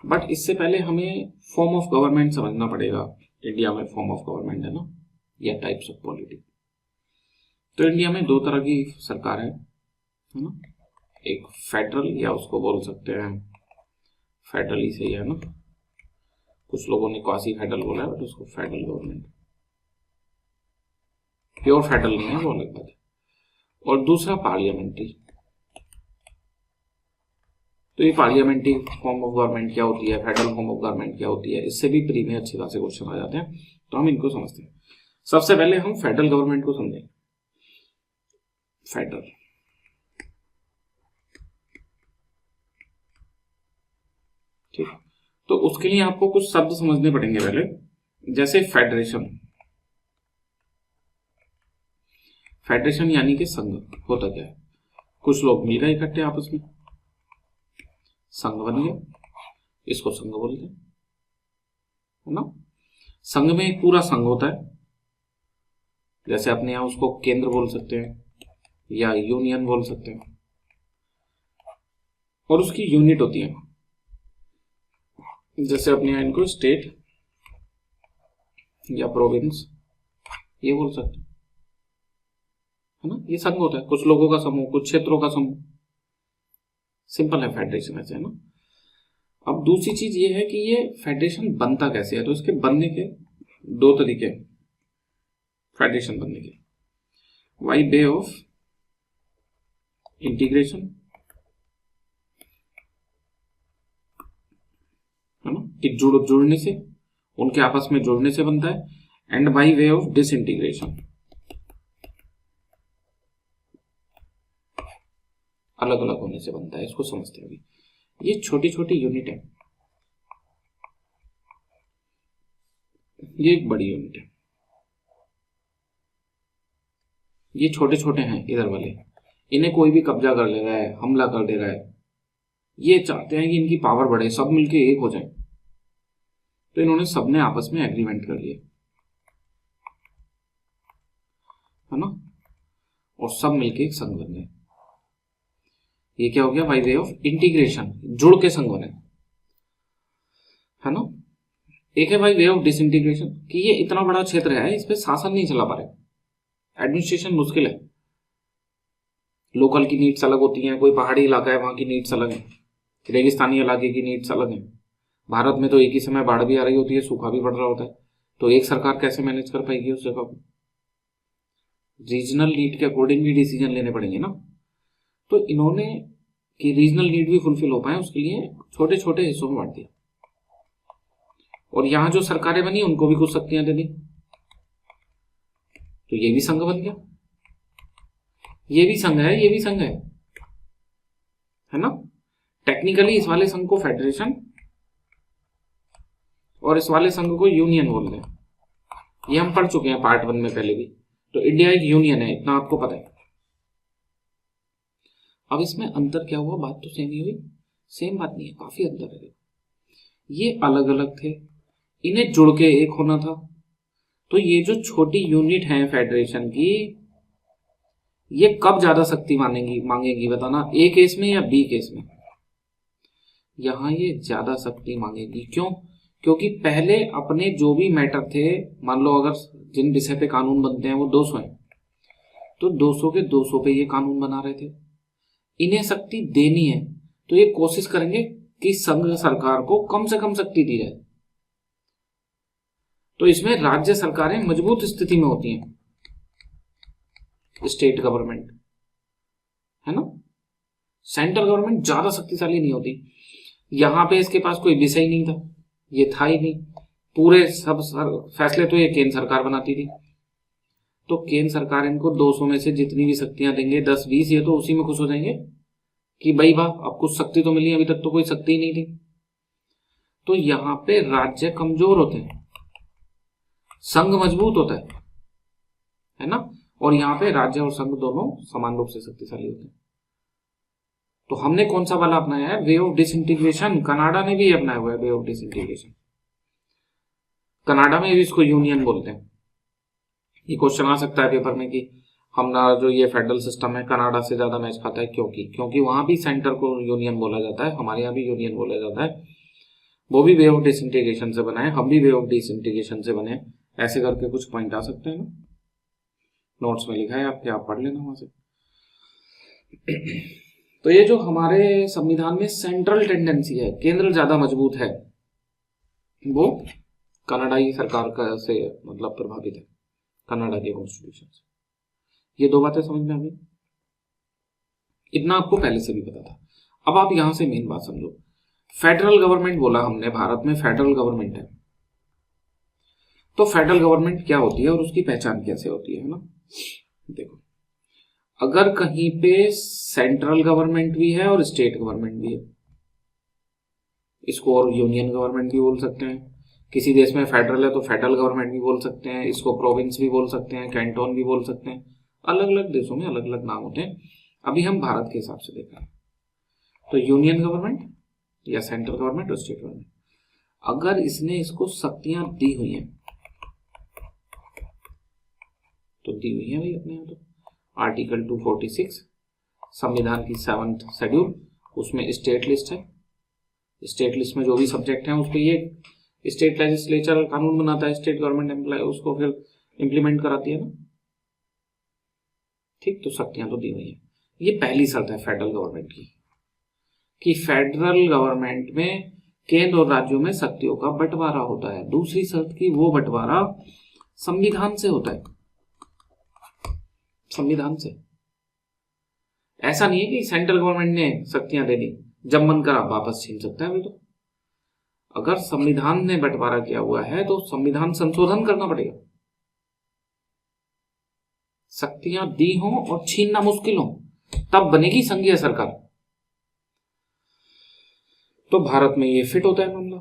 S1: बट इससे पहले हमें फॉर्म ऑफ गवर्नमेंट समझना पड़ेगा। इंडिया में फॉर्म ऑफ गवर्नमेंट, है ना, या टाइप्स ऑफ पॉलिटी। तो इंडिया में दो तरह की सरकार है ना, एक फेडरल या उसको बोल सकते हैं फेडरल ही सही है ना, कुछ लोगों ने क्वासी फेडरल बोला है बट उसको फेडरल गवर्नमेंट, प्योर फेडरल नहीं है वो अलग बात है। और दूसरा पार्लियामेंट्री। तो ये पार्लियामेंट्री फॉर्म ऑफ गवर्नमेंट क्या होती है, फेडरल फॉर्म ऑफ गवर्नमेंट क्या होती है, इससे भी प्री में अच्छी खासे क्वेश्चन आ जाते हैं, तो हम इनको समझते हैं। सबसे पहले हम फेडरल गवर्नमेंट को समझें। फेडरल, ठीक, तो उसके लिए आपको कुछ शब्द समझने पड़ेंगे पहले, जैसे फेडरेशन। फेडरेशन यानी कि संघ होता क्या है, कुछ लोग मिल गए इकट्ठे आपस में, संघ बन गया, इसको संघ बोलते हैं, है ना। संघ में एक पूरा संघ होता है, जैसे अपने यहां उसको केंद्र बोल सकते हैं या यूनियन बोल सकते हैं, और उसकी यूनिट होती है, जैसे अपने यहां इनको स्टेट या प्रोविंस ये बोल सकते हैं, है ना। ये संघ होता है, कुछ लोगों का समूह, कुछ क्षेत्रों का समूह। सिंपल है फेडरेशन ऐसे, है ना। अब दूसरी चीज ये है कि ये फेडरेशन बनता कैसे है, तो इसके बनने के दो तरीके फेडरेशन बनने के, बाय वे ऑफ इंटीग्रेशन, है ना, कि जुड़ने से, उनके आपस में जुड़ने से बनता है, and by way of disintegration, अलग अलग होने से बनता है। इसको समझते हैं अभी। ये छोटी छोटी यूनिट है, ये एक बड़ी यूनिट है, ये छोटे छोटे हैं इधर वाले, इन्हें कोई भी कब्जा कर ले रहा है, हमला कर दे रहा है, ये चाहते हैं कि इनकी पावर बढ़े, सब मिलके एक हो जाए, तो इन्होंने सबने आपस में एग्रीमेंट कर लिया, है ना, और सब मिलके एक संघ बन गए। ये क्या हो गया, बाय वे ऑफ इंटीग्रेशन, जुड़ के संघ बने, है ना। एक है बाय वे ऑफ डिसइंटीग्रेशन, कि ये इतना बड़ा क्षेत्र है, इस पे शासन नहीं चला पा रहे, एडमिनिस्ट्रेशन मुश्किल है, लोकल की नीड्स अलग होती हैं, कोई पहाड़ी इलाका है वहां की नीड्स अलग है, रेगिस्तानी इलाके की नीड्स अलग है। भारत में तो एक ही समय बाढ़ भी आ रही होती है, सूखा भी पड़ रहा होता है, तो एक सरकार कैसे मैनेज कर पाएगी उस जगह को। रीजनल नीड के अकॉर्डिंग भी डिसीजन लेने पड़ेंगे ना, तो इन्होंने कि रीजनल नीड भी फुलफिल हो पाए उसके लिए छोटे छोटे हिस्सों में बांट दिया, और यहां जो सरकारें बनी उनको भी कुछ शक्तियां दे दी, तो ये भी संघ बन गया, ये भी संघ है, ये भी संघ है ना। टेक्निकली इस वाले संघ को फेडरेशन और इस वाले संघ को यूनियन बोलते हैं, ये हम पढ़ चुके हैं पार्ट 1 में पहले भी। तो इंडिया एक यूनियन है, इतना आपको पता है। अब इसमें अंतर क्या हुआ, बात तो सेम ही हुई, सेम बात नहीं है, काफी अंतर है। ये अलग अलग थे, इन्हें जुड़ के एक होना था, तो ये जो छोटी यूनिट है फेडरेशन की, ये कब ज्यादा शक्ति मांगेगी बताना, ए केस में या बी केस में। यहाँ ये ज्यादा शक्ति मांगेगी। क्यों? क्योंकि पहले अपने जो भी मैटर थे, मान लो अगर जिन विषय पे कानून बनते हैं वो 200 हैं, तो 200 के 200 पे ये कानून बना रहे थे। इन्हें शक्ति देनी है तो ये कोशिश करेंगे कि संघ सरकार को कम से कम शक्ति दी जाए। तो इसमें राज्य सरकारें मजबूत स्थिति में होती हैं, स्टेट गवर्नमेंट, है ना। सेंट्रल गवर्नमेंट ज्यादा शक्तिशाली नहीं होती। यहां पे इसके पास कोई विषय ही नहीं था, ये था ही नहीं, पूरे सब फैसले तो ये केंद्र सरकार बनाती थी। तो केंद्र सरकार इनको 200 में से जितनी भी शक्तियां देंगे, 10-20, ये तो उसी में खुश हो जाएंगे कि भाई वाह, अब कुछ शक्ति तो मिली, अभी तक तो कोई शक्ति ही नहीं थी। तो यहाँ पे राज्य कमजोर होते हैं, संघ मजबूत होता है ना। और यहाँ पे राज्य और संघ दोनों समान रूप से शक्तिशाली होते हैं। तो हमने कौन सा वाला अपनाया है? Way of disintegration. कनाडा ने भी अपनाया हुआ है वे ऑफ डिसइंटीग्रेशन। कनाडा में भी इसको यूनियन बोलते हैं। ये क्वेश्चन आ सकता है पेपर में कि हमारा जो ये फेडरल सिस्टम है कनाडा से ज्यादा मैच खाता है, क्योंकि वहां भी सेंटर को यूनियन बोला जाता है, हमारे यहाँ भी यूनियन बोला जाता है। वो भी वे ऑफ डिसइंटीग्रेशन से बना है, हम भी वे ऑफ डिसइंटीग्रेशन से बने। ऐसे करके कुछ पॉइंट आ सकते हैं ना, नोट्स में लिखा है आपके, आप पढ़ लेना वहां से। तो ये जो हमारे संविधान में सेंट्रल टेंडेंसी है, केंद्र ज्यादा मजबूत है, वो कनाडाई सरकार का से मतलब प्रभावित है, कनाडा के कॉन्स्टिट्यूशन से। ये दो बातें समझ में आ गई। इतना आपको पहले से भी पता था। अब आप यहां से मेन बात समझो। फेडरल गवर्नमेंट बोला हमने, भारत में फेडरल गवर्नमेंट है। तो फेडरल गवर्नमेंट क्या होती है और उसकी पहचान कैसे होती है ना। देखो, अगर कहीं पे सेंट्रल गवर्नमेंट भी है और स्टेट गवर्नमेंट भी है, इसको और यूनियन गवर्नमेंट भी बोल सकते हैं। किसी देश में फेडरल है तो फेडरल गवर्नमेंट भी बोल सकते हैं, इसको प्रोविंस भी बोल सकते हैं, कैंटोन भी बोल सकते हैं। अलग अलग देशों में अलग अलग नाम होते हैं। अभी हम भारत के हिसाब से देख रहे हैं, तो यूनियन गवर्नमेंट या सेंट्रल गवर्नमेंट और स्टेट गवर्नमेंट, अगर इसने इसको शक्तियां दी हुई हैं तो दी हुई है भाई अपने यहाँ। तो आर्टिकल 246 संविधान की 7th शेड्यूल, उसमें स्टेट लिस्ट है। स्टेट लिस्ट में जो भी सब्जेक्ट हैं उस पर ये स्टेट लेजिस्लेचर कानून बनाता है, स्टेट गवर्नमेंट उसको फिर इंप्लीमेंट कराती है ना। ठीक, तो शक्तियां तो दी हुई है। ये पहली शर्त है फेडरल गवर्नमेंट की, कि फेडरल गवर्नमेंट में केंद्र और राज्यों में शक्तियों का बंटवारा होता है। दूसरी शर्त की, वो बंटवारा संविधान से होता है, संविधान से। ऐसा नहीं है कि सेंट्रल गवर्नमेंट ने शक्तियां दे दी, जब मन करा वापस छीन सकता है। तो अगर संविधान ने बंटवारा किया हुआ है तो संविधान संशोधन करना पड़ेगा। शक्तियां दी हो और छीनना मुश्किल हो, तब बनेगी संघीय सरकार। तो भारत में ये फिट होता है मामला।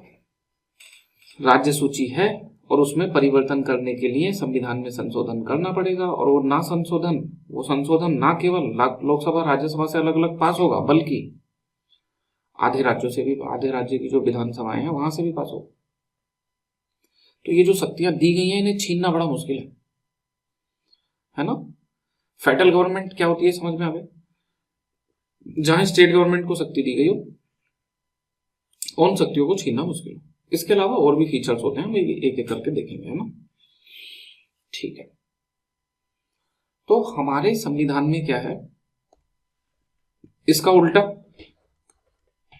S1: राज्य सूची है और उसमें परिवर्तन करने के लिए संविधान में संशोधन करना पड़ेगा। और वो संशोधन ना केवल लोकसभा राज्यसभा से अलग अलग पास होगा, बल्कि आधे राज्यों से भी, आधे राज्य की जो विधानसभाएं हैं वहां से भी पास होगा। तो ये जो शक्तियां दी गई हैं इन्हें छीनना बड़ा मुश्किल है ना। फेडरल गवर्नमेंट क्या होती है समझ में आ गया, जहां स्टेट गवर्नमेंट को शक्ति दी गई हो, उन शक्तियों को छीनना मुश्किल हो। इसके अलावा और भी फीचर्स होते हैं, एक एक करके देखेंगे, है ना। ठीक है, तो हमारे संविधान में क्या है, इसका उल्टा,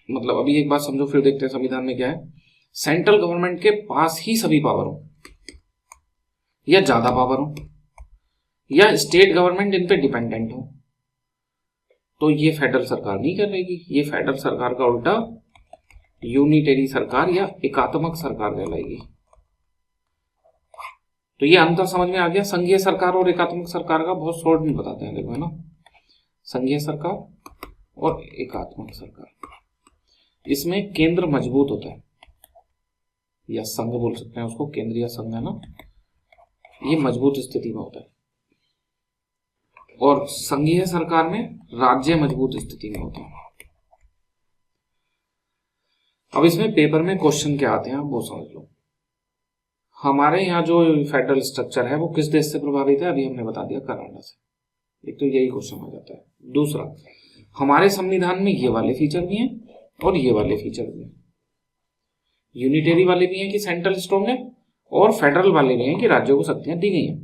S1: मतलब अभी एक बात समझो फिर देखते हैं संविधान में क्या है। सेंट्रल गवर्नमेंट के पास ही सभी पावर हो या ज्यादा पावर हो, या स्टेट गवर्नमेंट इन पे डिपेंडेंट हो, तो ये फेडरल सरकार नहीं कर रहेगी। ये फेडरल सरकार का उल्टा यूनिटरी सरकार या एकात्मक सरकार कहलाएगी। तो ये अंतर समझ में आ गया। संघीय सरकार और एकात्मक सरकार का बहुत शॉर्ट में बताते हैं, देखो, है ना। संघीय सरकार और एकात्मक सरकार, इसमें केंद्र मजबूत होता है, या संघ बोल सकते हैं उसको, केंद्र या संघ, है ना। ये मजबूत स्थिति में होता है। और संघीय सरकार में राज्य मजबूत स्थिति में होता है। अब इसमें पेपर में क्वेश्चन क्या आते हैं आप वो समझ लो। हमारे यहाँ जो फेडरल स्ट्रक्चर है वो किस देश से प्रभावित है, अभी हमने बता दिया, कनाडा से। एक तो यही क्वेश्चन आ जाता है। दूसरा, हमारे संविधान में ये वाले फीचर भी हैं और ये वाले फीचर भी हैं। यूनिटरी वाले भी हैं कि सेंट्रल स्ट्रॉन्ग है, और फेडरल वाले भी हैं कि राज्यों को शक्तियां दी गई हैं,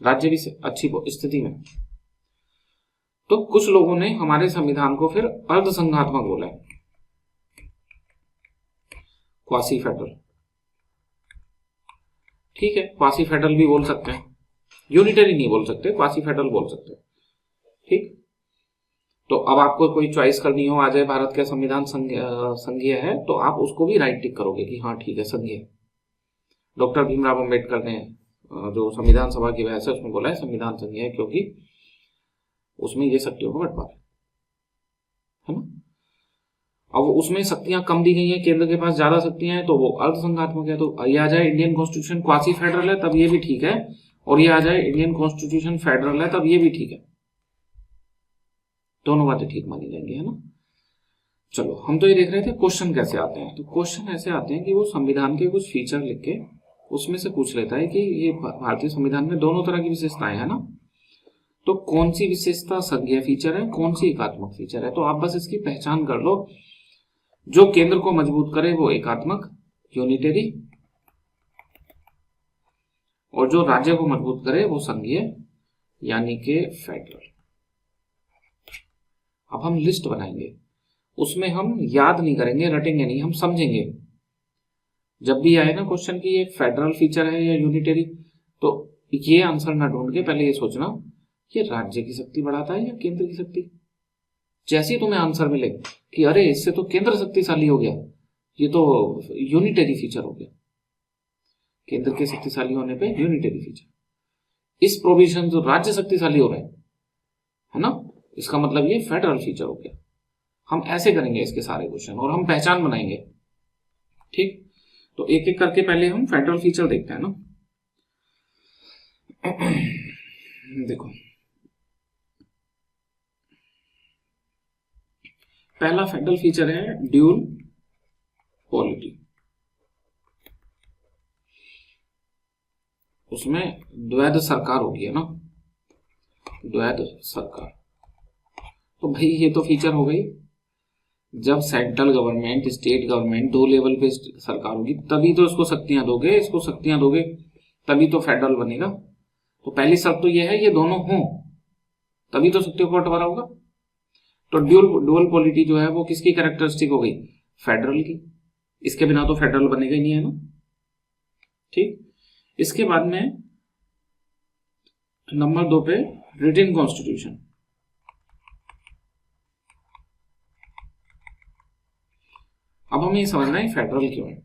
S1: राज्य भी अच्छी स्थिति में। तो कुछ लोगों ने हमारे संविधान को फिर अर्धसंघात्मक बोला है, क्वासी फेडरल। ठीक है, क्वासी फेडरल भी बोल सकते हैं, यूनिटरी नहीं बोल सकते, क्वासी फेडरल बोल सकते हैं। ठीक, तो अब आपको कोई चॉइस करनी हो, आ जाए भारत का संविधान संघीय है, तो आप उसको भी राइट टिक करोगे कि हाँ ठीक है संघीय। डॉक्टर भीमराव अंबेडकर ने जो संविधान सभा की बहस है उसमें बोला है संविधान संघीय है, क्योंकि उसमें ये शक्तियों को बंटवारा है ना। अब उसमें शक्तियां कम दी गई हैं, केंद्र के पास ज्यादा शक्तियां हैं, तो वो अर्धसंघात्मक है। तो ये आ जाए इंडियन कॉन्स्टिट्यूशन क्वासी फेडरल है तब ये भी ठीक है, और ये आ जाए इंडियन कॉन्स्टिट्यूशन फेडरल है तब ये भी ठीक है, दोनों बातें ठीक मानी जाएंगी, है ना। चलो, हम तो ये देख रहे थे क्वेश्चन कैसे आते हैं। तो क्वेश्चन ऐसे आते हैं कि वो संविधान के कुछ फीचर लिख के उसमें से पूछ लेता है कि ये भारतीय संविधान में दोनों तरह की विशेषताएं है ना, तो कौन सी विशेषता संघीय फीचर है, कौन सी एकात्मक फीचर है। तो आप बस इसकी पहचान कर लो, जो केंद्र को मजबूत करे वो एकात्मक यूनिटरी, और जो राज्य को मजबूत करे वो संघीय यानी कि फेडरल। अब हम लिस्ट बनाएंगे, उसमें हम याद नहीं करेंगे, रटेंगे नहीं, हम समझेंगे। जब भी आए ना क्वेश्चन की ये फेडरल फीचर है या यूनिटरी, तो ये आंसर ना ढूंढ के पहले ये सोचना ये राज्य की शक्ति बढ़ाता है या केंद्र की शक्ति। जैसे ही तुम्हें आंसर मिले कि अरे इससे तो केंद्र शक्तिशाली हो गया, ये तो यूनिटरी फीचर हो गया, केंद्र के शक्तिशाली होने पे यूनिटरी फीचर, इस प्रोविजन जो राज्य शक्तिशाली हो रहे हैं है ना, इसका मतलब ये फेडरल फीचर हो गया। हम ऐसे करेंगे इसके सारे क्वेश्चन और हम पहचान बनाएंगे। ठीक, तो एक एक करके पहले हम फेडरल फीचर देखते हैं ना। देखो, पहला फेडरल फीचर है ड्यूल पॉलिटी। उसमें द्वैध सरकार होगी, है ना, द्वैध सरकार। तो भाई ये तो फीचर हो गई, जब सेंट्रल गवर्नमेंट स्टेट गवर्नमेंट दो लेवल पे सरकार होगी तभी तो इसको शक्तियां दोगे, इसको शक्तियां दोगे तभी तो फेडरल बनेगा। तो पहली शर्त तो ये है ये दोनों हों तभी तो शक्तियों का बंटवारा होगा। तो ड्यूअल पॉलिटी जो है वो किसकी कैरेक्टरिस्टिक हो गई, फेडरल की, इसके बिना तो फेडरल बनेगा ही नहीं, है ना। ठीक, इसके बाद में नंबर 2 पे रिटन कॉन्स्टिट्यूशन। अब हमें ये समझना है फेडरल क्यों है,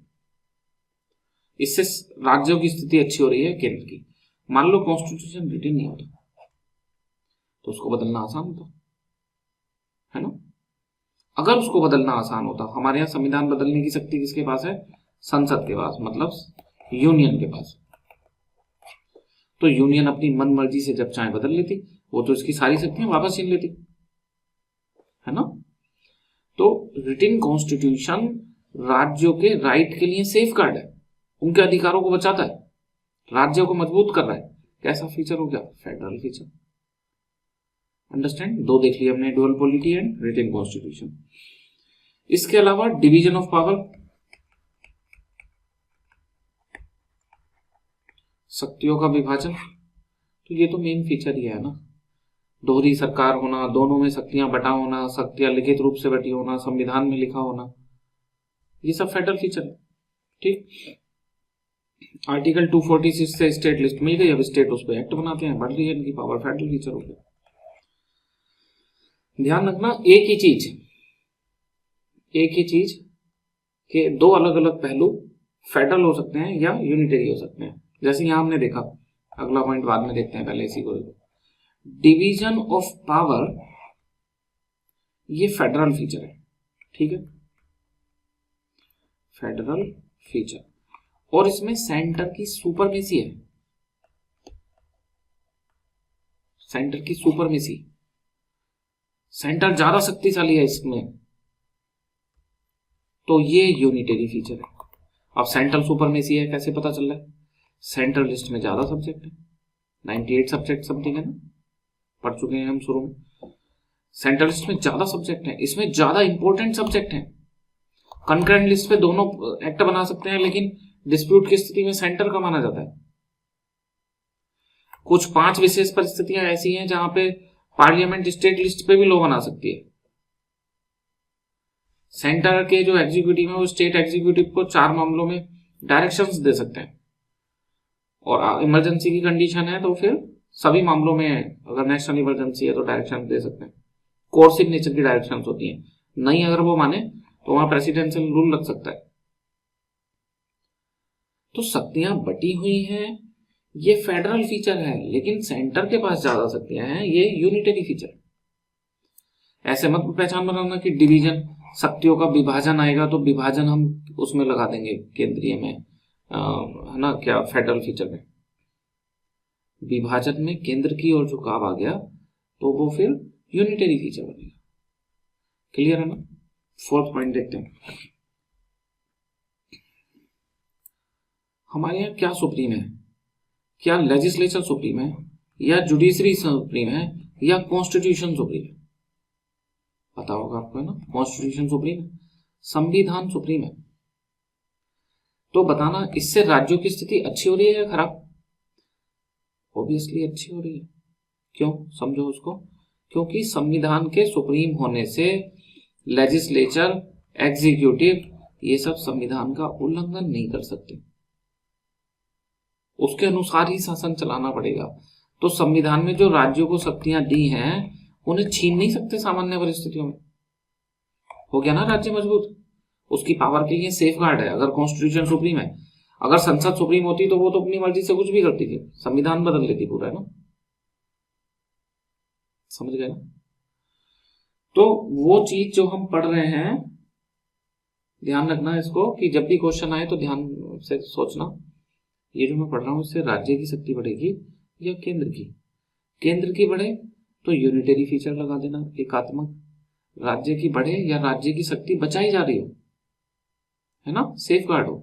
S1: इससे राज्यों की स्थिति अच्छी हो रही है केंद्र की। मान लो कॉन्स्टिट्यूशन रिटन नहीं होता तो उसको बदलना आसान होता, है ना। अगर उसको बदलना आसान होता, हमारे यहाँ संविधान बदलने की शक्ति किसके पास है, संसद के पास, मतलब यूनियन के पास। तो यूनियन अपनी मन मर्जी से जब चाहे बदल लेती, वो तो इसकी सारी शक्तियां वापस छीन लेती, है ना। तो रिटन कॉन्स्टिट्यूशन राज्यों के राइट के लिए सेफ गार्ड है, उनके अधिकारों को बचाता है, राज्यों को मजबूत कर रहा है। कैसा फीचर हो गया, फेडरल फीचर। अंडरस्टैंड, दो देख लिया हमने, dual polity and written constitution. इसके अलावा डिवीजन ऑफ पावर, शक्तियों का विभाजन, तो ये तो मेन फीचर ही है ना। दोहरी सरकार होना, दोनों में शक्तियां बटा होना, शक्तियां लिखित रूप से बटी होना, संविधान में लिखा होना, ये सब फेडरल फीचर है। ठीक, आर्टिकल 246 से स्टेट लिस्ट मिल गई, अब स्टेट उस पर एक्ट बनाते हैं, बढ़ रही है इनकी पावर, फेडरल फीचर हो गया। ध्यान रखना, एक ही चीज के दो अलग अलग पहलू फेडरल हो सकते हैं या यूनिटरी हो सकते हैं। जैसे यहां हमने देखा, अगला पॉइंट बाद में देखते हैं, पहले इसी को। डिवीजन ऑफ पावर ये फेडरल फीचर है, ठीक है, फेडरल फीचर, और इसमें सेंटर की सुपरमेसी है, सेंटर की सुपरमेसी, सेंटर ज्यादा शक्तिशाली है इसमें, तो ये यूनिटरी फीचर है। अब सेंट्रल सुपरमेसी है, कैसे पता चल रहा है, सेंट्रल लिस्ट में ज्यादा सब्जेक्ट है, 98 सब्जेक्ट समथिंग है ना, पढ़ चुके हैं हम शुरू में। सेंट्रल लिस्ट में ज्यादा सब्जेक्ट हैं, इसमें ज्यादा इंपॉर्टेंट सब्जेक्ट हैं। कंकरेंट लिस्ट पे दोनों एक्ट बना सकते हैं, लेकिन डिस्प्यूट की स्थिति में सेंटर का माना जाता है। कुछ 5 विशेष परिस्थितियां ऐसी हैं जहां पे पार्लियामेंट स्टेट लिस्ट पे भी लॉ बना सकती है। सेंटर के जो एग्जीक्यूटिव है वो स्टेट एग्जीक्यूटिव को 4 मामलों में डायरेक्शंस दे सकते हैं, और इमरजेंसी की कंडीशन है तो फिर सभी मामलों में अगर नेशनल इमरजेंसी है तो डायरेक्शन दे सकते हैं। कोर्सिव नेचर की डायरेक्शन होती हैं, नहीं अगर वो माने तो वहां प्रेसिडेंशियल रूल लग सकता है। तो शक्तियां बटी हुई हैं, ये फेडरल फीचर है, लेकिन सेंटर के पास ज्यादा शक्तियां हैं, ये यूनिटरी फीचर। ऐसे मत पहचान बनाना कि डिवीजन, शक्तियों का विभाजन आएगा तो विभाजन हम उसमें लगा देंगे केंद्रीय में, है ना, क्या फेडरल फीचर में विभाजन में केंद्र की ओर झुकाव आ गया तो वो फिर यूनिटरी फीचर बनेगा। क्लियर है ना। 4th पॉइंट देखते हैं। हमारे यहाँ क्या सुप्रीम है? क्या लेजिस्लेचर सुप्रीम है, या जुडिशरी सुप्रीम है, या कॉन्स्टिट्यूशन सुप्रीम है? पता होगा आपको, है ना। कॉन्स्टिट्यूशन सुप्रीम है, संविधान सुप्रीम है। तो बताना इससे राज्यों की स्थिति अच्छी हो रही है या खराब? ऑब्वियसली अच्छी हो रही है। क्यों? समझो उसको। क्योंकि संविधान के सुप्रीम होने से लेजिस्लेचर, एग्जीक्यूटिव, ये सब संविधान का उल्लंघन नहीं कर सकते, उसके अनुसार ही शासन चलाना पड़ेगा। तो संविधान में जो राज्यों को शक्तियां दी हैं उन्हें छीन नहीं सकते सामान्य परिस्थितियों में। हो गया ना राज्य मजबूत, उसकी पावर के लिए सेफ गार्ड है। अगर कॉन्स्टिट्यूशन सुप्रीम है, अगर संसद सुप्रीम होती तो वो तो अपनी मर्जी से कुछ भी करती थी, संविधान बदल देती पूरा, है ना। समझ गए ना। तो वो चीज जो हम पढ़ रहे हैं, ध्यान रखना इसको कि जब भी क्वेश्चन आए तो ध्यान से सोचना, ये जो मैं पढ़ रहा हूं इससे राज्य की शक्ति बढ़ेगी या केंद्र की? केंद्र की बढ़े तो यूनिटरी फीचर लगा देना, एकात्मक। राज्य की बढ़े या राज्य की शक्ति बचाई जा रही हो, है ना, सेफ गार्ड हो,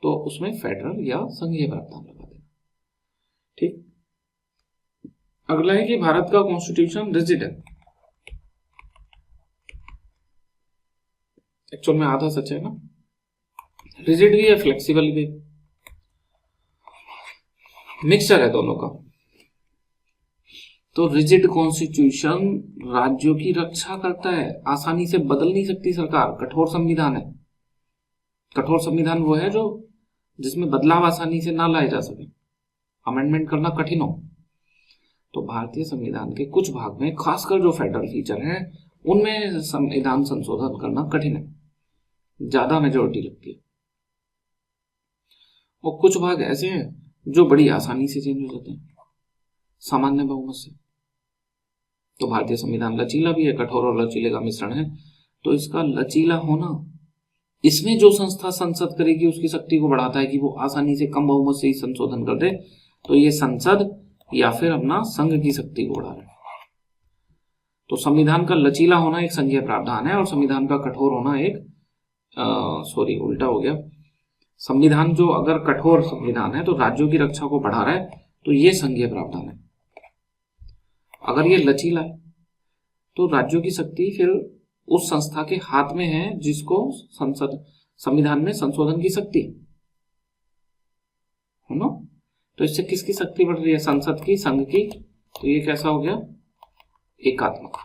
S1: तो उसमें फेडरल या संघीय प्रावधान लगा देना। ठीक। अगला है कि भारत का कॉन्स्टिट्यूशन रिजिड है। एक्चुअल में आधा सच है ना, रिजिड भी है, फ्लेक्सिबल भी, मिक्सचर है दोनों का। तो रिजिड कॉन्स्टिट्यूशन राज्यों की रक्षा करता है, आसानी से बदल नहीं सकती सरकार। कठोर संविधान है। कठोर संविधान वो है जो जिसमें बदलाव आसानी से ना लाए जा सके, अमेंडमेंट करना कठिन हो। तो भारतीय संविधान के कुछ भाग में, खासकर जो फेडरल फीचर है उनमें संविधान संशोधन करना कठिन है, ज्यादा मेजोरिटी लगती है। और कुछ भाग ऐसे हैं जो बड़ी आसानी से चेंज हो जाते हैं सामान्य बहुमत से। तो भारतीय संविधान लचीला भी है, कठोर और लचीले का मिश्रण है। तो इसका लचीला होना, इसमें जो संस्था संसद करेगी उसकी शक्ति को बढ़ाता है कि वो आसानी से कम बहुमत से ही संशोधन कर दे। तो ये संसद या फिर अपना संघ की शक्ति को बढ़ा रहा है। तो संविधान का लचीला होना एक संघीय प्रावधान है, और संविधान का कठोर होना एक उल्टा हो गया। संविधान जो अगर कठोर संविधान है तो राज्यों की रक्षा को बढ़ा रहा है, तो ये संघीय प्रावधान है। अगर ये लचीला है तो राज्यों की शक्ति फिर उस संस्था के हाथ में है जिसको संविधान में संशोधन की शक्ति है ना। तो इससे किसकी शक्ति बढ़ रही है? संसद की, संघ की। तो ये कैसा हो गया? एकात्मक।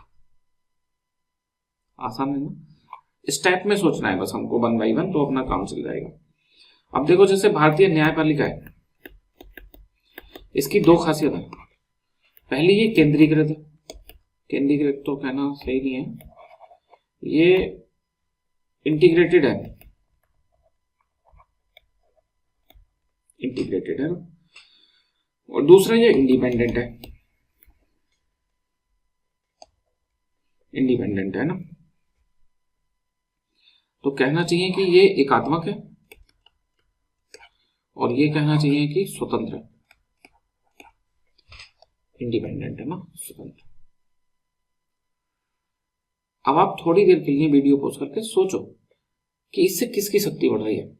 S1: आसान है ना। स्टेप में सोचना है बस हमको, 1 by 1, तो अपना काम चल जाएगा। अब देखो, जैसे भारतीय न्यायपालिका है, इसकी 2 खासियत है। पहली, ये केंद्रीकृत है। केंद्रीकृत तो कहना सही नहीं है, ये इंटीग्रेटेड है। इंटीग्रेटेड है। और दूसरा, ये इंडिपेंडेंट है। इंडिपेंडेंट है ना। तो कहना चाहिए कि ये एकात्मक है, और ये कहना चाहिए कि स्वतंत्र है। इंडिपेंडेंट है ना, स्वतंत्र। अब आप थोड़ी देर के लिए वीडियो पॉज करके सोचो कि इससे किसकी शक्ति बढ़ रही है,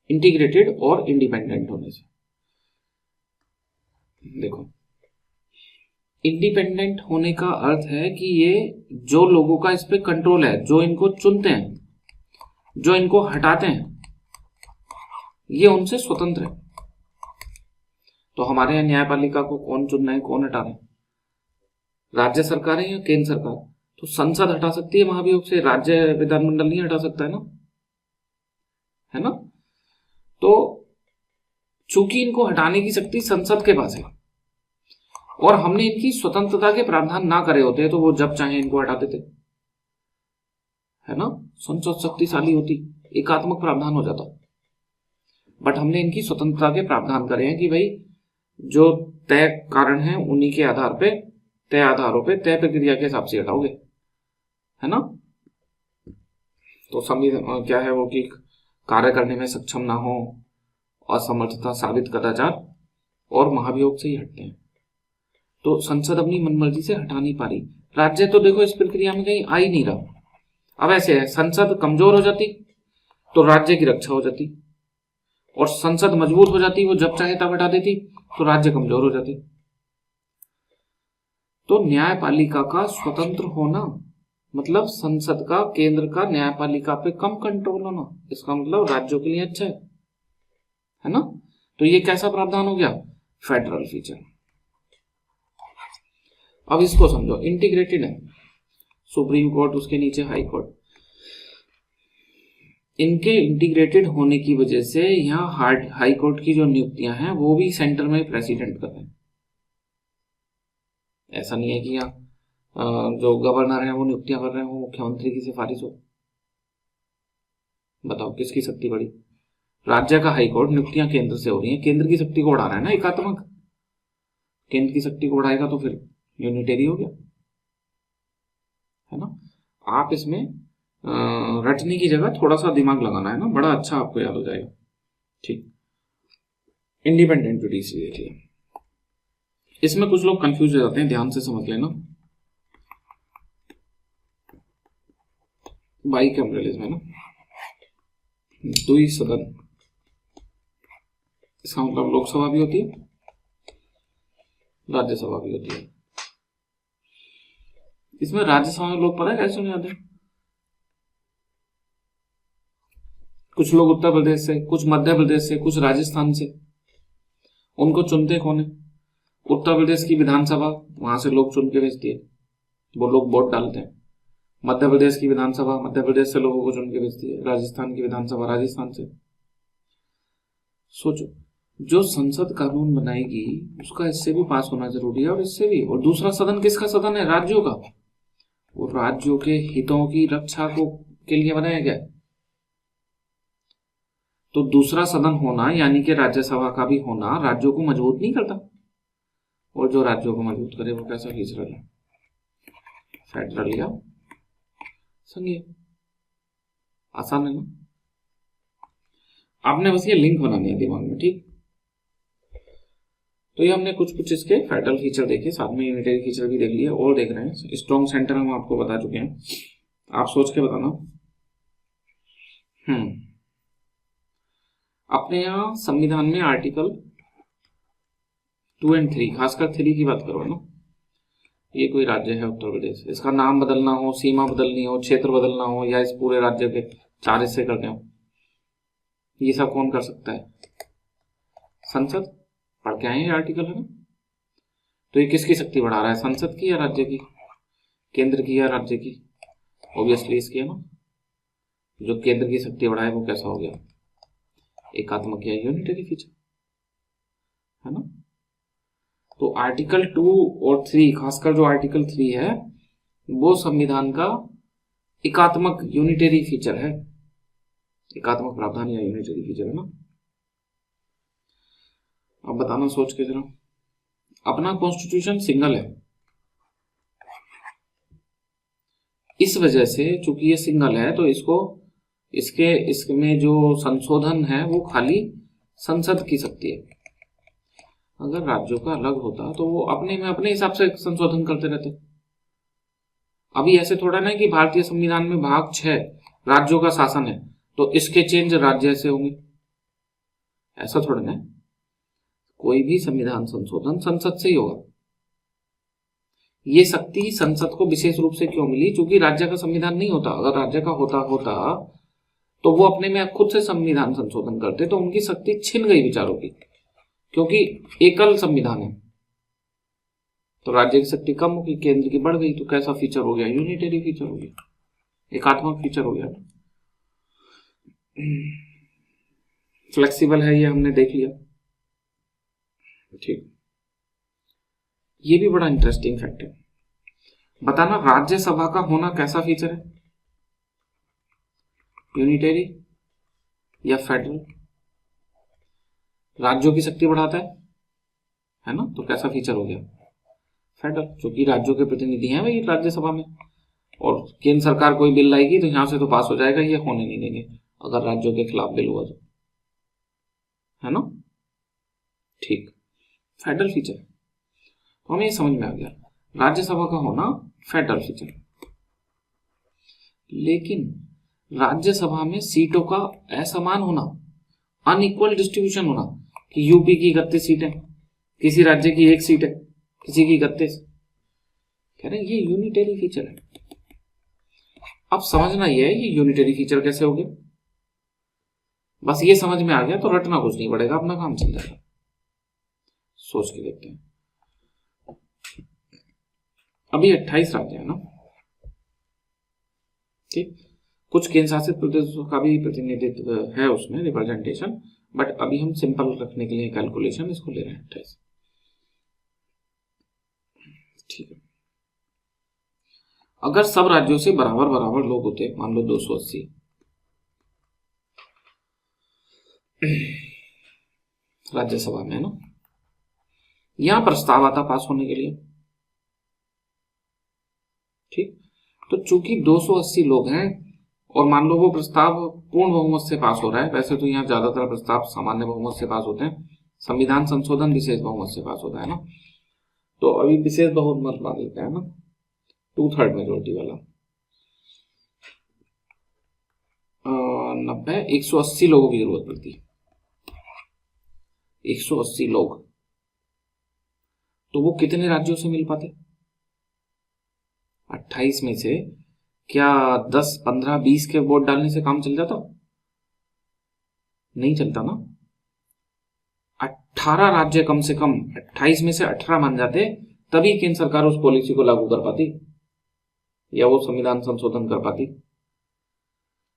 S1: इंटीग्रेटेड और इंडिपेंडेंट होने से। देखो, इंडिपेंडेंट होने का अर्थ है कि ये जो लोगों का इस पे कंट्रोल है, जो इनको चुनते हैं, जो इनको हटाते हैं, ये उनसे स्वतंत्र है। तो हमारे यहाँ न्यायपालिका को कौन चुन रहे हैं, कौन हटा रहे हैं? राज्य सरकार है या केंद्र सरकार? तो संसद हटा सकती है महाभियोग से, राज्य विधानमंडल नहीं हटा सकता है ना, है ना। तो चूंकि इनको हटाने की शक्ति संसद के पास है और हमने इनकी स्वतंत्रता के प्रावधान ना करे होते तो वो जब चाहे इनको हटा देते, है ना। संसद शक्तिशाली होती, एकात्मक प्रावधान हो जाता, बट हमने इनकी स्वतंत्रता के प्रावधान करे हैं कि भाई जो तय कारण है उन्हीं के आधार पे, तय आधारों पे, तय प्रक्रिया के हिसाब से हटाओगे, है ना। तो संविधान क्या है वो कि कार्य करने में सक्षम ना हो, असमर्थता साबित कदाचार और महाभियोग से ही हटते हैं। तो संसद अपनी मनमर्जी से हटा नहीं पा रही। राज्य तो देखो इस प्रक्रिया में कहीं आ ही नहीं रहा। अब ऐसे है, संसद कमजोर हो जाती तो राज्य की रक्षा हो जाती, और संसद मजबूत हो जाती, वो जब चाहे तब हटा देती, तो राज्य कमजोर हो जाते। तो न्यायपालिका का स्वतंत्र होना मतलब संसद का, केंद्र का न्यायपालिका पे कम कंट्रोल होना, इसका मतलब राज्यों के लिए अच्छा है ना। तो ये कैसा प्रावधान हो गया? Federal feature. अब इसको समझो, इंटीग्रेटेड है, सुप्रीम कोर्ट, उसके नीचे हाई कोर्ट, इनके इंटीग्रेटेड होने की वजह से यहाँ हाई कोर्ट की जो नियुक्तियां हैं वो भी सेंटर में प्रेसिडेंट कर रहे हैं। ऐसा नहीं है कि यहाँ जो गवर्नर है वो नियुक्तियां कर रहे हैं, वो मुख्यमंत्री की सिफारिश हो। बताओ किसकी शक्ति बढ़ी? राज्य का हाई कोर्ट, नियुक्तियां केंद्र से हो रही हैं, केंद्र की शक्ति को बढ़ा रहा है ना एकात्मक। केंद्र की शक्ति को बढ़ाएगा तो फिर यूनिटरी हो गया, है ना। आप इसमें रटने की जगह थोड़ा सा दिमाग लगाना है ना, बड़ा अच्छा आपको याद हो जाएगा। ठीक, इंडिपेंडेंट जुडिशरी देखिए, इसमें कुछ लोग कंफ्यूज हो जाते हैं, ध्यान से समझ लेना। बाइकैमरलिज्म है ना, द्वि सदन, इसका मतलब लोकसभा भी होती है, राज्यसभा भी होती है। इसमें राज्यसभा में लोग पता है कैसे नहीं आते? कुछ लोग उत्तर प्रदेश से, कुछ मध्य प्रदेश से, कुछ राजस्थान से। उनको चुनते कौन है? उत्तर प्रदेश की विधानसभा, वहां से लोग चुन के भेजती है, वो लोग वोट डालते हैं। मध्य प्रदेश की विधानसभा मध्य प्रदेश से लोगों को चुन के भेजती है। राजस्थान की विधानसभा राजस्थान से। सोचो, जो संसद कानून बनाएगी उसका इससे भी पास होना जरूरी है और इससे भी। और दूसरा सदन किसका सदन है? राज्यों का। वो राज्यों के हितों की रक्षा को के लिए बनाया गया। तो दूसरा सदन होना यानी कि राज्यसभा का भी होना राज्यों को मजबूत नहीं करता, और जो राज्यों को मजबूत करे वो कैसा फीचर है? फेडरल या संघीय। आसान है ना। आपने बस ये लिंक बनानी है दिमाग में, ठीक। तो ये हमने कुछ इसके फेडरल फीचर देखे, साथ में यूनिटरी फीचर भी देख लिए और देख रहे हैं। स्ट्रॉन्ग सेंटर हम आपको बता चुके हैं, आप सोच के बताना। अपने यहाँ संविधान में आर्टिकल 2 और 3, खासकर 3 की बात करो ना। ये कोई राज्य है उत्तर प्रदेश, इसका नाम बदलना हो, सीमा बदलनी हो, क्षेत्र बदलना हो, या इस पूरे राज्य के 4 हिस्से करने हो, ये सब कौन कर सकता है? संसद। पढ़ के आए ये आर्टिकल, है ना। तो ये किसकी शक्ति बढ़ा रहा है? संसद की या राज्य की? केंद्र की या राज्य की? ऑब्वियसली इसकी है ना। जो केंद्र की शक्ति बढ़ाए वो कैसा हो गया? एकात्मक या यूनिटरी फीचर, है ना। तो आर्टिकल 2 और 3, खासकर जो आर्टिकल 3 है वो संविधान का एकात्मक यूनिटरी फीचर है, एकात्मक प्रावधान या यूनिटरी फीचर, है ना। अब बताना सोच के जरा, अपना कॉन्स्टिट्यूशन सिंगल है, इस वजह से चूंकि ये सिंगल है तो इसमें जो संशोधन है वो खाली संसद की शक्ति है। अगर राज्यों का अलग होता तो वो अपने में अपने हिसाब से संशोधन करते रहते। अभी ऐसे थोड़ा ना कि भारतीय संविधान में भाग 6 राज्यों का शासन है तो इसके चेंज राज्य से होंगे, ऐसा थोड़ा ना। कोई भी संविधान संशोधन संसद से ही होगा, ये शक्ति संसद को विशेष रूप से क्यों मिली? क्योंकि राज्य का संविधान नहीं होता। अगर राज्य का होता तो वो अपने में खुद से संविधान संशोधन करते, तो उनकी शक्ति छिन गई विचारों की, क्योंकि एकल संविधान है। तो राज्य की शक्ति कम होगी, केंद्र की बढ़ गई। तो कैसा फीचर हो गया? यूनिटरी फीचर हो गया, एकात्मक फीचर हो गया। फ्लेक्सिबल है, ये हमने देख लिया। ठीक, ये भी बड़ा इंटरेस्टिंग फैक्ट है। बताना राज्यसभा का होना कैसा फीचर है? यूनिटरी या फेडरल? राज्यों की शक्ति बढ़ाता है ना? तो कैसा फीचर हो गया? फेडरल, क्योंकि राज्यों के प्रतिनिधि हैं भाई राज्यसभा में, और केंद्र सरकार कोई बिल लाएगी तो यहां से तो पास हो जाएगा, ये होने नहीं देंगे अगर राज्यों के खिलाफ बिल हुआ तो, है ना? ठीक, फेडरल फीचर। तो हमें ये समझ में आ गया, राज्यसभा का होना फेडरल फीचर। लेकिन राज्यसभा में सीटों का असमान होना, अनइक्वल डिस्ट्रीब्यूशन होना, कि यूपी की 31 सीटें, किसी राज्य की 1 सीट है, किसी की 31, कह रहे हैं ये यूनिटरी फीचर है। अब समझना ये है ये यूनिटरी फीचर कैसे हो गया। बस ये समझ में आ गया तो रटना कुछ नहीं पड़ेगा, अपना काम चल जाएगा। सोच के देखते हैं। अभी 28 राज्य है ना, ठीक। कुछ केंद्र शासित प्रदेशों का भी प्रतिनिधित्व है उसमें, रिप्रेजेंटेशन, बट अभी हम सिंपल रखने के लिए कैलकुलेशन इसको ले रहे हैं 28। ठीक है, अगर सब राज्यों से बराबर बराबर लोग होते, मान लो 280, राज्यसभा में है ना, यहां प्रस्ताव आता पास होने के लिए, ठीक। तो चूंकि 280 लोग हैं और मान लो वो प्रस्ताव पूर्ण बहुमत से पास हो रहा है, वैसे तो यहाँ ज्यादातर प्रस्ताव सामान्य बहुमत से पास होते हैं, संविधान संशोधन विशेष बहुमत से पास होता है ना, तो अभी विशेष बहुमत मान लेते हैं ना, 2/3 मेजोरिटी वाला, 90, 180 लोगों की जरूरत पड़ती है, 180 लोग। तो वो कितने राज्यों से मिल पाते? 28 में से क्या 10, 15, 20 के वोट डालने से काम चल जाता? नहीं चलता ना। 18 राज्य कम से कम, 28 में से 18 मान जाते, तभी केंद्र सरकार उस पॉलिसी को लागू कर पाती या वो संविधान संशोधन कर पाती।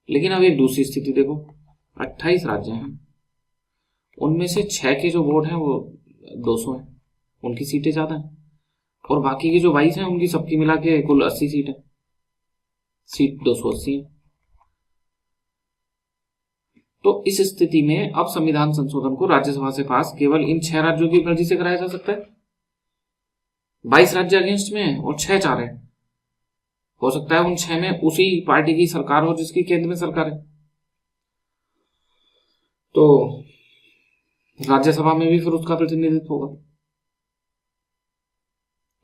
S1: लेकिन अब एक दूसरी स्थिति देखो, 28 राज्य हैं, उनमें से 6 के जो वोट हैं वो 200 हैं, उनकी सीटें ज्यादा हैं, और बाकी के जो 22 हैं उनकी सबकी मिला के कुल 80 सीट है, सीट 280 है। तो इस स्थिति में अब संविधान संशोधन को राज्यसभा से पास केवल इन 6 राज्यों की मर्जी से कराया जा सकता है। 22 राज्य अगेंस्ट में है और 6 चाह रहे हैं। हो सकता है उन 6 में उसी पार्टी की सरकार हो जिसकी केंद्र में सरकार है, तो राज्यसभा में भी फिर उसका प्रतिनिधित्व होगा।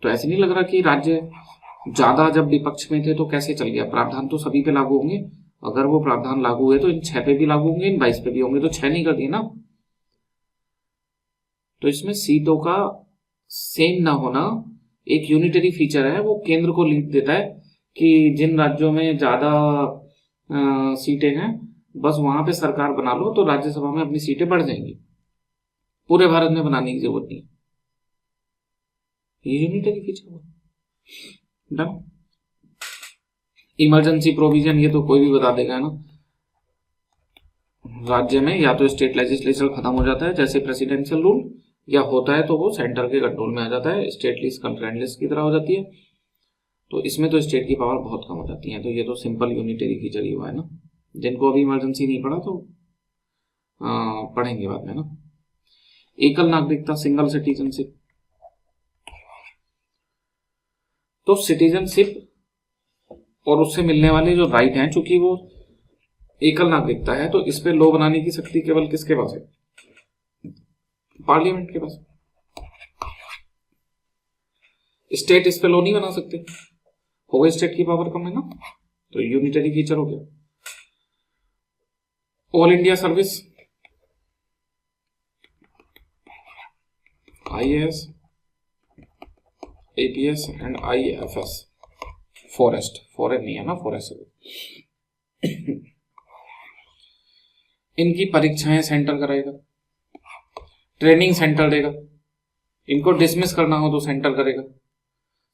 S1: तो ऐसे नहीं लग रहा कि राज्य ज्यादा जब विपक्ष में थे तो कैसे चल गया? प्रावधान तो सभी पे लागू होंगे, अगर वो प्रावधान लागू हुए तो इन 6 पे भी लागू होंगे, इन 22 पे भी होंगे, तो 6 नहीं कर दिए ना। तो इसमें सीटों का सेम ना होना एक यूनिटरी फीचर है, वो केंद्र को लीड देता है कि जिन राज्यों में ज्यादा सीटें हैं बस वहां पे सरकार बना लो, तो राज्यसभा में अपनी सीटें बढ़ जाएंगी, पूरे भारत में बनाने की जरूरत नहीं। ये यूनिटरी फीचर हुआ। डन। इमरजेंसी प्रोविजन, ये तो कोई भी बता देगा ना, राज्य में या तो स्टेट लेजिस्लेचर खत्म हो जाता है जैसे प्रेसिडेंशियल रूल, या होता है तो वो सेंटर के कंट्रोल में आ जाता है, स्टेट लिस्ट कंट्रेंट लिस्ट की तरह हो जाती है। तो इसमें तो स्टेट की पावर बहुत कम हो जाती है। तो ये तो सिंपल यूनिटरी फीचर ही हुआ है ना। जिनको अभी इमरजेंसी नहीं पड़ा तो पढ़ेंगे बाद में ना। एकल नागरिकता, सिंगल सिटीजनशिप, तो सिटीजनशिप और उससे मिलने वाले जो राइट हैं, चूंकि वो एकल नागरिकता है तो इस पे लॉ बनाने की शक्ति केवल किसके पास है? पार्लियामेंट के पास। स्टेट इस पे लॉ नहीं बना सकते, हो गई स्टेट की पावर कम है ना, तो यूनिटरी फीचर हो गया। All India service, IAS, APS and IFS, forest, foreign नहीं है ना, फॉरेस्ट। इनकी परीक्षाएं सेंटर कराएगा, ट्रेनिंग सेंटर देगा, इनको डिसमिस करना हो तो सेंटर करेगा।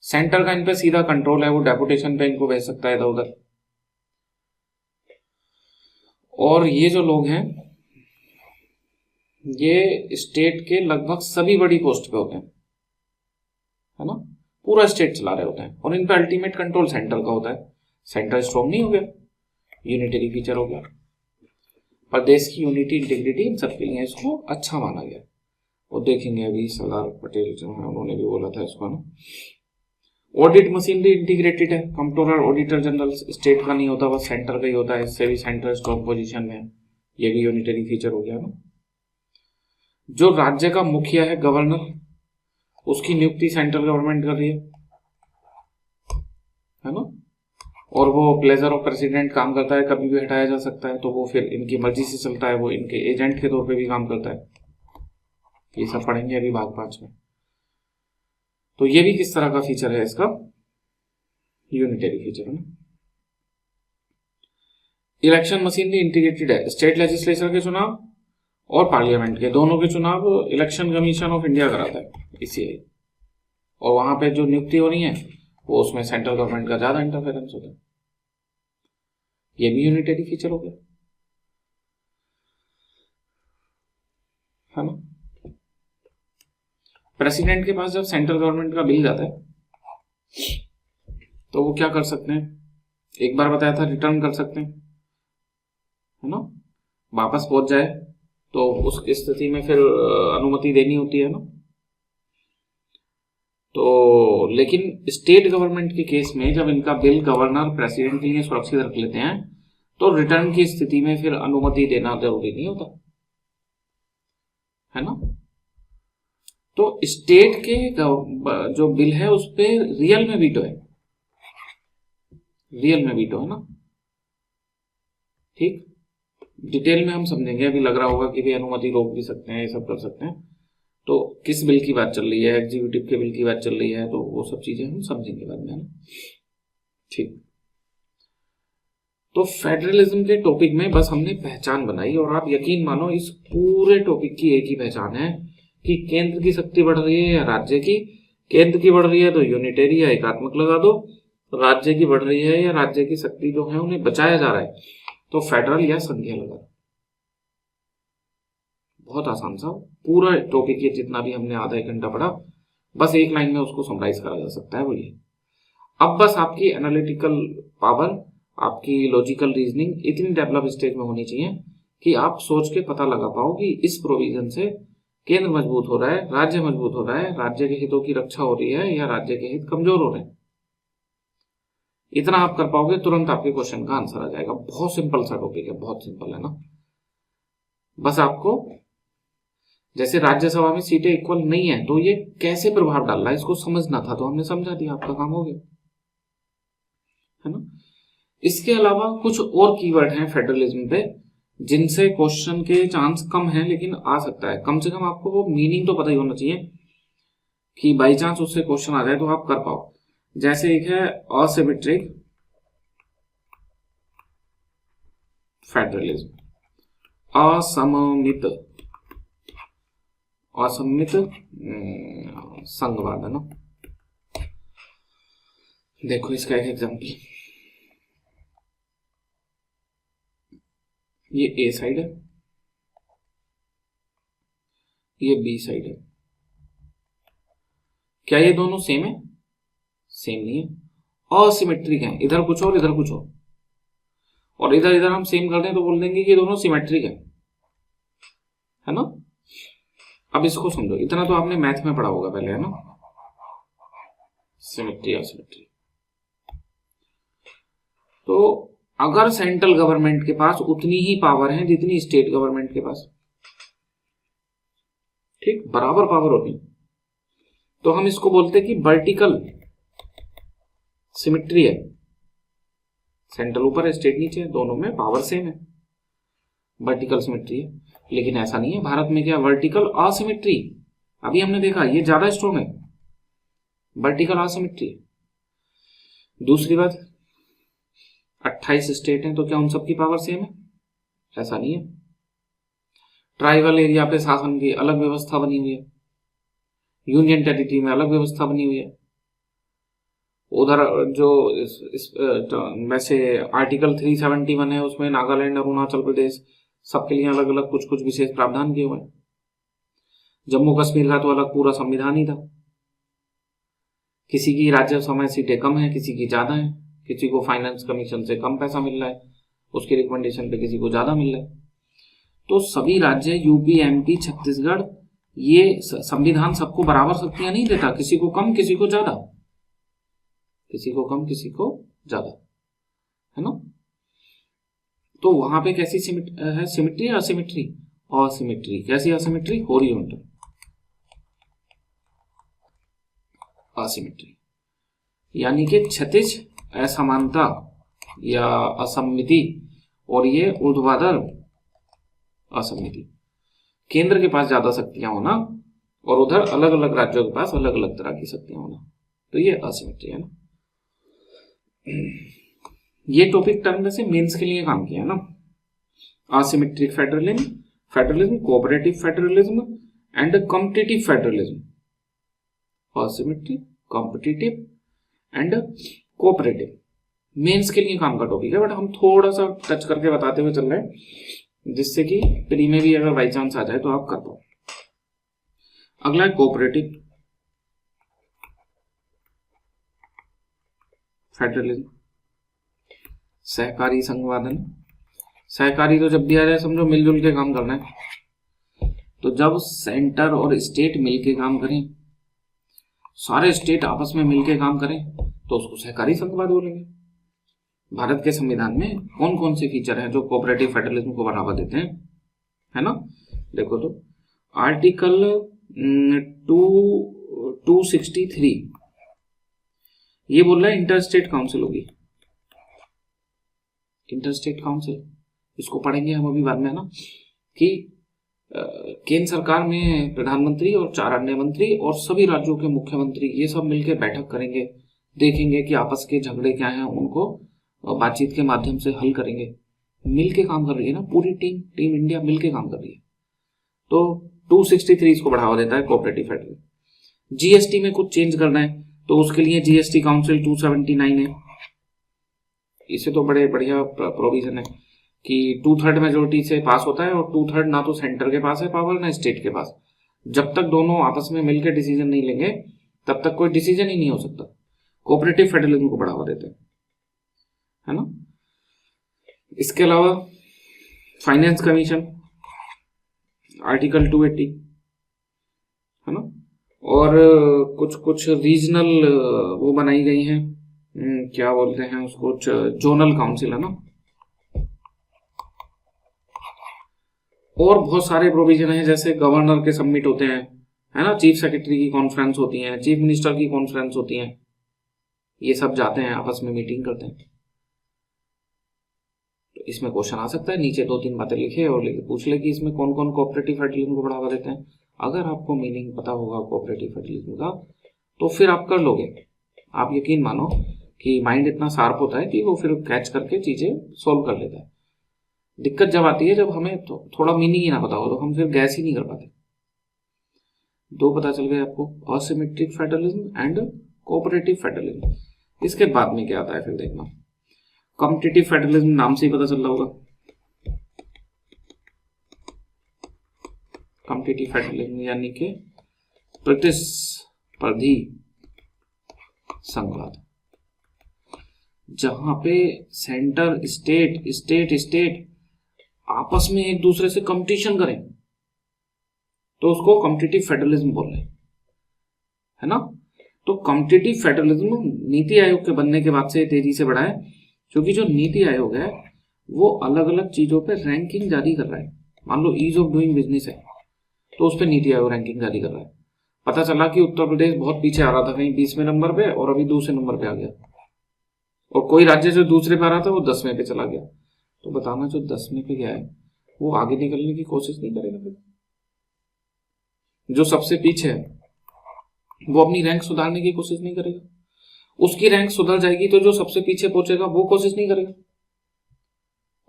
S1: सेंटर का इन पे सीधा कंट्रोल है, वो डेपुटेशन पे इनको भेज सकता है इधर उधर। और ये जो लोग हैं ये स्टेट के लगभग सभी बड़ी पोस्ट पे होते हैं, है ना, पूरा स्टेट चला रहे होते हैं, और इन पे अल्टीमेट कंट्रोल सेंटर का होता है। सेंटर स्ट्रॉन्ग नहीं हो गया, यूनिटरी फीचर हो गया, प्रदेश की यूनिटी इंटीग्रिटी इन सबके लिए इसको अच्छा माना गया। और देखेंगे अभी सरदार पटेल जो है उन्होंने भी बोला था इसको ना। ऑडिट मशीनरी इंटीग्रेटेड है, कंट्रोलर ऑडिटर जनरल स्टेट का नहीं होता, बस सेंटर का ही होता है, इससे भी सेंटर स्ट्रॉन्ग पोजीशन में है, ये भी यूनिटरी फीचर हो गया ना। जो राज्य का मुखिया है गवर्नर, उसकी नियुक्ति सेंट्रल गवर्नमेंट कर रही है ना, और वो प्लेजर ऑफ प्रेसिडेंट काम करता है, कभी भी हटाया जा सकता है, तो वो फिर इनकी मर्जी से चलता है, वो इनके एजेंट के तौर पे भी काम करता है। ये सब पढ़ेंगे अभी भाग 5 में। तो ये भी किस तरह का फीचर है इसका, यूनिटरी फीचर है ना। इलेक्शन मशीनरी इंटीग्रेटेड है, स्टेट लेजिस्लेचर के चुनाव और पार्लियामेंट के दोनों के चुनाव इलेक्शन कमीशन ऑफ इंडिया कराता है, ECI, और वहां पे जो नियुक्ति हो रही है वो उसमें सेंट्रल गवर्नमेंट का ज्यादा इंटरफेरेंस होता है। ये भी यूनिटरी फीचर हो गया, है ना। प्रेसिडेंट के पास जब सेंट्रल गवर्नमेंट का बिल जाता है तो वो क्या कर सकते हैं, एक बार बताया था रिटर्न कर सकते हैं, है ना, वापस पहुंच जाए तो उस स्थिति में फिर अनुमति देनी होती है ना। तो लेकिन स्टेट गवर्नमेंट के केस में जब इनका बिल गवर्नर प्रेसिडेंट के लिए सुरक्षित रख लेते हैं तो रिटर्न की स्थिति में फिर अनुमति देना जरूरी नहीं होता, है ना। तो स्टेट के जो बिल है उस पे रियल में वीटो है, रियल में वीटो है ना, ठीक। डिटेल में हम समझेंगे, अभी लग रहा होगा कि भाई अनुमति रोक भी सकते हैं, ये सब कर सकते हैं, तो किस बिल की बात चल रही है, एग्जीक्यूटिव के बिल की बात चल रही है, तो वो सब चीजें हम समझेंगे बाद में, है ना, ठीक। तो फेडरलिज्म के टॉपिक में बस हमने पहचान बनाई, और आप यकीन मानो इस पूरे टॉपिक की एक ही पहचान है कि केंद्र की शक्ति बढ़ रही है या राज्य की। केंद्र की बढ़ रही है तो यूनिटरी या एकात्मक लगा दो, राज्य की बढ़ रही है या राज्य की शक्ति जो है उन्हें बचाया जा रहा है तो फेडरल या संघीय लगा दो। बहुत आसान सा पूरा टॉपिक ये जितना भी हमने आधा एक घंटा पढ़ा, बस एक लाइन में उसको समराइज करा जा सकता है, वो ये। अब बस आपकी एनालिटिकल पावर, आपकी लॉजिकल रीजनिंग इतनी डेवलप स्टेज में होनी चाहिए कि आप सोच के पता लगा पाओ कि इस प्रोविजन से केंद्र मजबूत हो रहा है, राज्य मजबूत हो रहा है, राज्य के हितों की रक्षा हो रही है या राज्य के हित कमजोर हो रहे हैं। इतना आप कर पाओगे तुरंत आपके क्वेश्चन का आंसर आ जाएगा। बहुत सिंपल सा टॉपिक है, बहुत सिंपल है ना। बस आपको जैसे राज्यसभा में सीटें इक्वल नहीं है तो ये कैसे प्रभाव डाल रहा है इसको समझना था, तो हमने समझा दिया, आपका काम हो गया, है ना। इसके अलावा कुछ और कीवर्ड हैं फेडरलिज्म पे जिनसे क्वेश्चन के चांस कम है लेकिन आ सकता है। कम से कम आपको वो मीनिंग तो पता ही होना चाहिए कि बाई चांस उससे क्वेश्चन आ जाए तो आप कर पाओ। जैसे एक है असिमेट्रिक फेडरलिज्म, असममित, असममित संघवाद, है ना। देखो इसका एक एग्जाम्पल, ये ए साइड है, ये बी साइड है, क्या ये दोनों सेम है? सेम नहीं है, असिमेट्रिक है, इधर कुछ और इधर कुछ और इधर इधर हम सेम कर दें तो बोल देंगे कि ये दोनों सिमेट्रिक है ना। अब इसको समझो, इतना तो आपने मैथ में पढ़ा होगा पहले, है ना, सिमेट्री असिमेट्री। तो अगर सेंट्रल गवर्नमेंट के पास उतनी ही पावर है जितनी स्टेट गवर्नमेंट के पास, ठीक, बराबर पावर होती, तो हम इसको बोलते हैं कि वर्टिकल सिमेट्री है। सेंट्रल ऊपर है, स्टेट नीचे है, दोनों में पावर सेम है, वर्टिकल सिमेट्री है। लेकिन ऐसा नहीं है, भारत में क्या वर्टिकल असिमेट्री, अभी हमने देखा ये ज्यादा स्ट्रॉन्ग है, वर्टिकल असिमेट्री है। दूसरी बात, 28 स्टेट हैं तो क्या उन सबकी पावर सेम है? ऐसा नहीं है। ट्राइबल एरिया पे शासन की अलग व्यवस्था बनी हुई है, यूनियन टेरिटरी में अलग व्यवस्था बनी हुई है। उधर जो वैसे आर्टिकल 371 है उसमें नागालैंड, अरुणाचल प्रदेश सबके लिए अलग अलग कुछ कुछ विशेष प्रावधान किए हुए हैं। जम्मू कश्मीर का तो अलग पूरा संविधान ही था। किसी की राज्यसभा में सीटें कम है, किसी की ज्यादा है, किसी को फाइनेंस कमीशन से कम पैसा मिल रहा है, उसकी रिकमेंडेशन पे किसी को ज्यादा मिल रहा है। तो सभी राज्य यूपी, एमपी, छत्तीसगढ़, ये संविधान सबको बराबर शक्तियां नहीं देता, किसी को कम किसी को ज्यादा, किसी को कम किसी को ज्यादा, है ना। तो वहां पे कैसी है सिमेट्री या असिमेट्री? असिमेट्री। कैसी असिमेट्री? हॉरिजॉन्टल असिमेट्री, यानी कि क्षैतिज असमानता या असममिति, और ये ऊर्ध्वाधर असममिति। केंद्र के पास ज्यादा शक्तियां होना और उधर अलग अलग राज्यों के पास अलग अलग तरह की शक्तियां होना, तो ये असिमेट्री है ना। ये टॉपिक टर्म में से मेंस के लिए काम किया है ना। Asymmetric federalism, federalism, cooperative federalism and competitive federalism. Asymmetric, competitive and cooperative mains के लिए काम का टॉपिक है, बट हम थोड़ा सा टच करके बताते हुए चल रहे हैं जिससे कि प्री में भी अगर बाई चांस आ जाए तो आप कर पाओ। अगला है कोऑपरेटिव फेडरलिज्म, सहकारी संघवादन। सहकारी तो जब भी आ जाए समझो मिलजुल के काम करना है, तो जब सेंटर और स्टेट मिलके काम करें, सारे स्टेट आपस में मिलके काम करें, तो उसको सहकारी संघवाद बोलेंगे। भारत के संविधान में कौन कौन से फीचर हैं जो कोऑपरेटिव फेडरलिज्म को बढ़ावा देते हैं, है ना। देखो तो आर्टिकल 263 ये बोल रहा है इंटरस्टेट काउंसिल होगी। इंटरस्टेट काउंसिल इसको पढ़ेंगे हम अभी बाद में, है ना, कि केंद्र सरकार में प्रधानमंत्री और 4 अन्य मंत्री और सभी राज्यों के मुख्यमंत्री ये सब मिलकर बैठक करेंगे, देखेंगे कि आपस के झगड़े क्या हैं, उनको बातचीत के माध्यम से हल करेंगे। मिलके काम कर रही है ना पूरी टीम इंडिया मिलके काम कर रही है। तो 263 इसको बढ़ावा देता है कोऑपरेटिव फेडरलिज्म। जीएसटी में कुछ चेंज करना है तो उसके लिए जीएसटी काउंसिल 279 है। इसे तो बड़े बढ़िया प्रोविजन है कि 2/3 मेजोरिटी से पास होता है, और 2/3 ना तो सेंटर के पास है पावर ना स्टेट के पास। जब तक दोनों आपस में मिलकर डिसीजन नहीं लेंगे तब तक कोई डिसीजन ही नहीं हो सकता। कोऑपरेटिव फेडरलिज्म को बढ़ावा देते हैं, है ना। इसके अलावा फाइनेंस कमीशन आर्टिकल 280, है ना, और कुछ कुछ रीजनल वो बनाई गई हैं, क्या बोलते हैं उसको, जोनल काउंसिल, है ना। और बहुत सारे प्रोविजन हैं, जैसे गवर्नर के सबमिट होते हैं, है ना, चीफ सेक्रेटरी की कॉन्फ्रेंस होती है, चीफ मिनिस्टर की कॉन्फ्रेंस होती है, ये सब जाते हैं आपस में मीटिंग करते हैं। तो इसमें क्वेश्चन आ सकता है, नीचे 2-3 बातें लिखे और पूछ ले कि इसमें कौन कौन कोऑपरेटिव फेडरलिज्म को बढ़ावा देते हैं। अगर आपको मीनिंग पता होगा कोऑपरेटिव फेडरलिज्म का तो फिर आप कर लोगे। आप यकीन मानो कि माइंड इतना शार्प होता है कि वो फिर कैच करके चीजें सोल्व कर लेता है। दिक्कत जब आती है जब हमें थोड़ा मीनिंग ही ना पता हो, तो हम फिर गैस ही नहीं कर पाते। 2 पता चल गए आपको, asymmetric federalism and cooperative federalism. इसके बाद में क्या आता है फिर देखना, कॉम्पिटिटिव फेडरलिज्म नाम से ही पता चल रहा होगा। कॉम्पिटिटिव फेडरलिज्म यानी कि प्रतिस्पर्धी संघवाद, जहां पे सेंटर स्टेट आपस में एक दूसरे से कंपटीशन करें, तो उसको कॉम्पिटिटिव फेडरलिज्म बोल रहे हैं, है ना। तो कॉम्पिटिटिव फेडरलिज्म नीति आयोग के बनने के बाद से तेजी से बढ़ा है, क्योंकि जो नीति आयोग है वो अलग अलग चीजों पे रैंकिंग जारी कर रहा है। मान लो ईज ऑफ डूइंग बिजनेस है तो उस पर नीति आयोग रैंकिंग जारी कर रहा है। पता चला कि उत्तर प्रदेश बहुत पीछे आ रहा था, कहीं 20वें नंबर पे और अभी दूसरे नंबर पे आ गया, और कोई राज्य जो दूसरे पे आ रहा था वो 10वें पे चला गया। तो बताना जो 10वें पे गया है वो आगे निकलने की कोशिश नहीं करेगा फिर। जो सबसे पीछे है वो अपनी रैंक सुधारने की कोशिश नहीं करेगा। उसकी रैंक सुधर जाएगी तो जो सबसे पीछे पहुंचेगा वो कोशिश नहीं करेगा।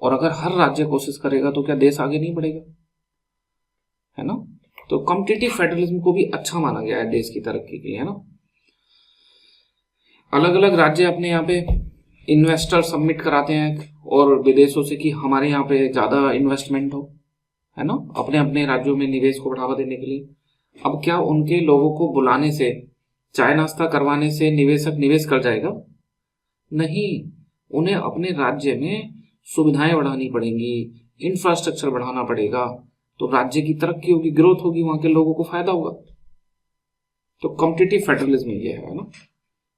S1: और अगर हर राज्य कोशिश करेगा तो क्या देश आगे नहीं बढ़ेगा, है ना। तो कॉम्पिटिटिव फेडरलिज्म को भी अच्छा माना गया है देश की तरक्की के लिए, है ना। अलग अलग राज्य अपने यहाँ पे इन्वेस्टर सबमिट कराते हैं और विदेशों से कि हमारे यहाँ पे ज्यादा इन्वेस्टमेंट हो, है ना, अपने अपने राज्यों में निवेश को बढ़ावा देने के लिए। अब क्या उनके लोगों को बुलाने से, चाय नाश्ता करवाने से निवेशक निवेश कर जाएगा? नहीं, उन्हें अपने राज्य में सुविधाएं बढ़ानी पड़ेंगी, इंफ्रास्ट्रक्चर बढ़ाना पड़ेगा, तो राज्य की तरक्की होगी, ग्रोथ होगी, वहां के लोगों को फायदा होगा। तो कॉम्पिटिटिव फेडरलिज्म ये है ना।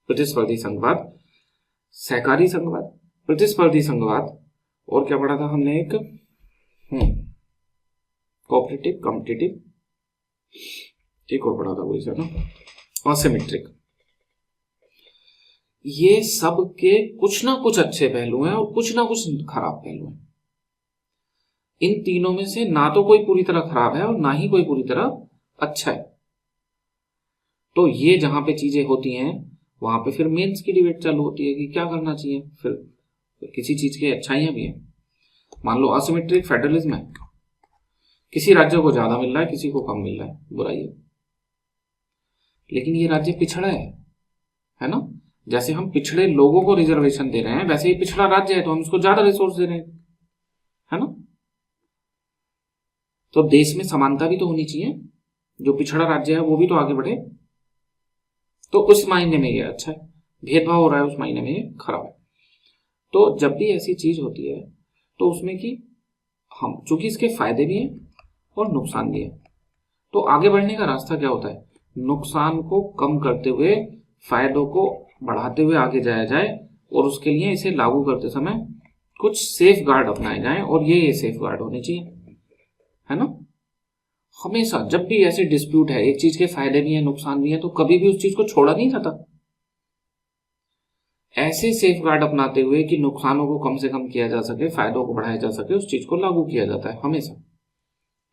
S1: प्रतिस्पर्धी संघवाद, सहकारी संघवाद, प्रतिस्पर्धी संघवाद, और क्या पढ़ा था हमने, एक कोऑपरेटिव, कॉम्पिटिटिव, एक और पढ़ा था वही सर ना, असिमेट्रिक। ये सब के कुछ ना कुछ अच्छे पहलू हैं और कुछ ना कुछ खराब पहलू हैं। इन तीनों में से ना तो कोई पूरी तरह खराब है और ना ही कोई पूरी तरह अच्छा है। तो ये जहां पे चीजें होती हैं वहां पे फिर मेंस की डिबेट चालू होती है कि क्या करना चाहिए। फिर किसी चीज की अच्छाइयां भी हैं। मान लो असिमेट्रिक फेडरलिज्म है, किसी राज्य को ज्यादा मिल रहा है, किसी को कम मिल रहा है, बुराई है। लेकिन ये राज्य पिछड़ा है ना। जैसे हम पिछड़े लोगों को रिजर्वेशन दे रहे हैं, वैसे ही पिछड़ा राज्य है तो हम उसको ज्यादा रिसोर्स दे रहे हैं, है ना। तो देश में समानता भी तो होनी चाहिए, जो पिछड़ा राज्य है वो भी तो आगे बढ़े। तो उस मायने में ये अच्छा है, भेदभाव हो रहा है उस मायने में ये खराब है। तो जब भी ऐसी चीज होती है तो उसमें कि हम, चूंकि इसके फायदे भी हैं और नुकसान भी है, तो आगे बढ़ने का रास्ता क्या होता है, नुकसान को कम करते हुए फायदों को बढ़ाते हुए आगे जाया जाए। और उसके लिए इसे लागू करते समय कुछ सेफ गार्ड अपनाए जाएं, और ये सेफ गार्ड होने चाहिए, है ना। हमेशा जब भी ऐसे डिस्प्यूट है, एक चीज के फायदे भी है नुकसान भी है, तो कभी भी उस चीज को छोड़ा नहीं जाता। ऐसे सेफ गार्ड अपनाते हुए कि नुकसानों को कम से कम किया जा सके, फायदों को बढ़ाया जा सके, उस चीज को लागू किया जाता है हमेशा,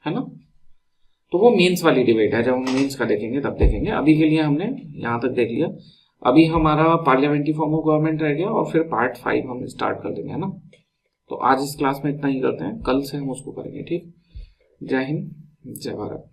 S1: है ना। तो वो मेंस वाली डिबेट है, जब हम मेंस का देखेंगे तब देखेंगे। अभी के लिए हमने यहाँ तक देख लिया। अभी हमारा पार्लियामेंट्री फॉर्म ऑफ गवर्नमेंट रह गया और फिर पार्ट 5 हम स्टार्ट कर देंगे, है ना। तो आज इस क्लास में इतना ही करते हैं, कल से हम उसको करेंगे, ठीक। जय हिंद, जय भारत।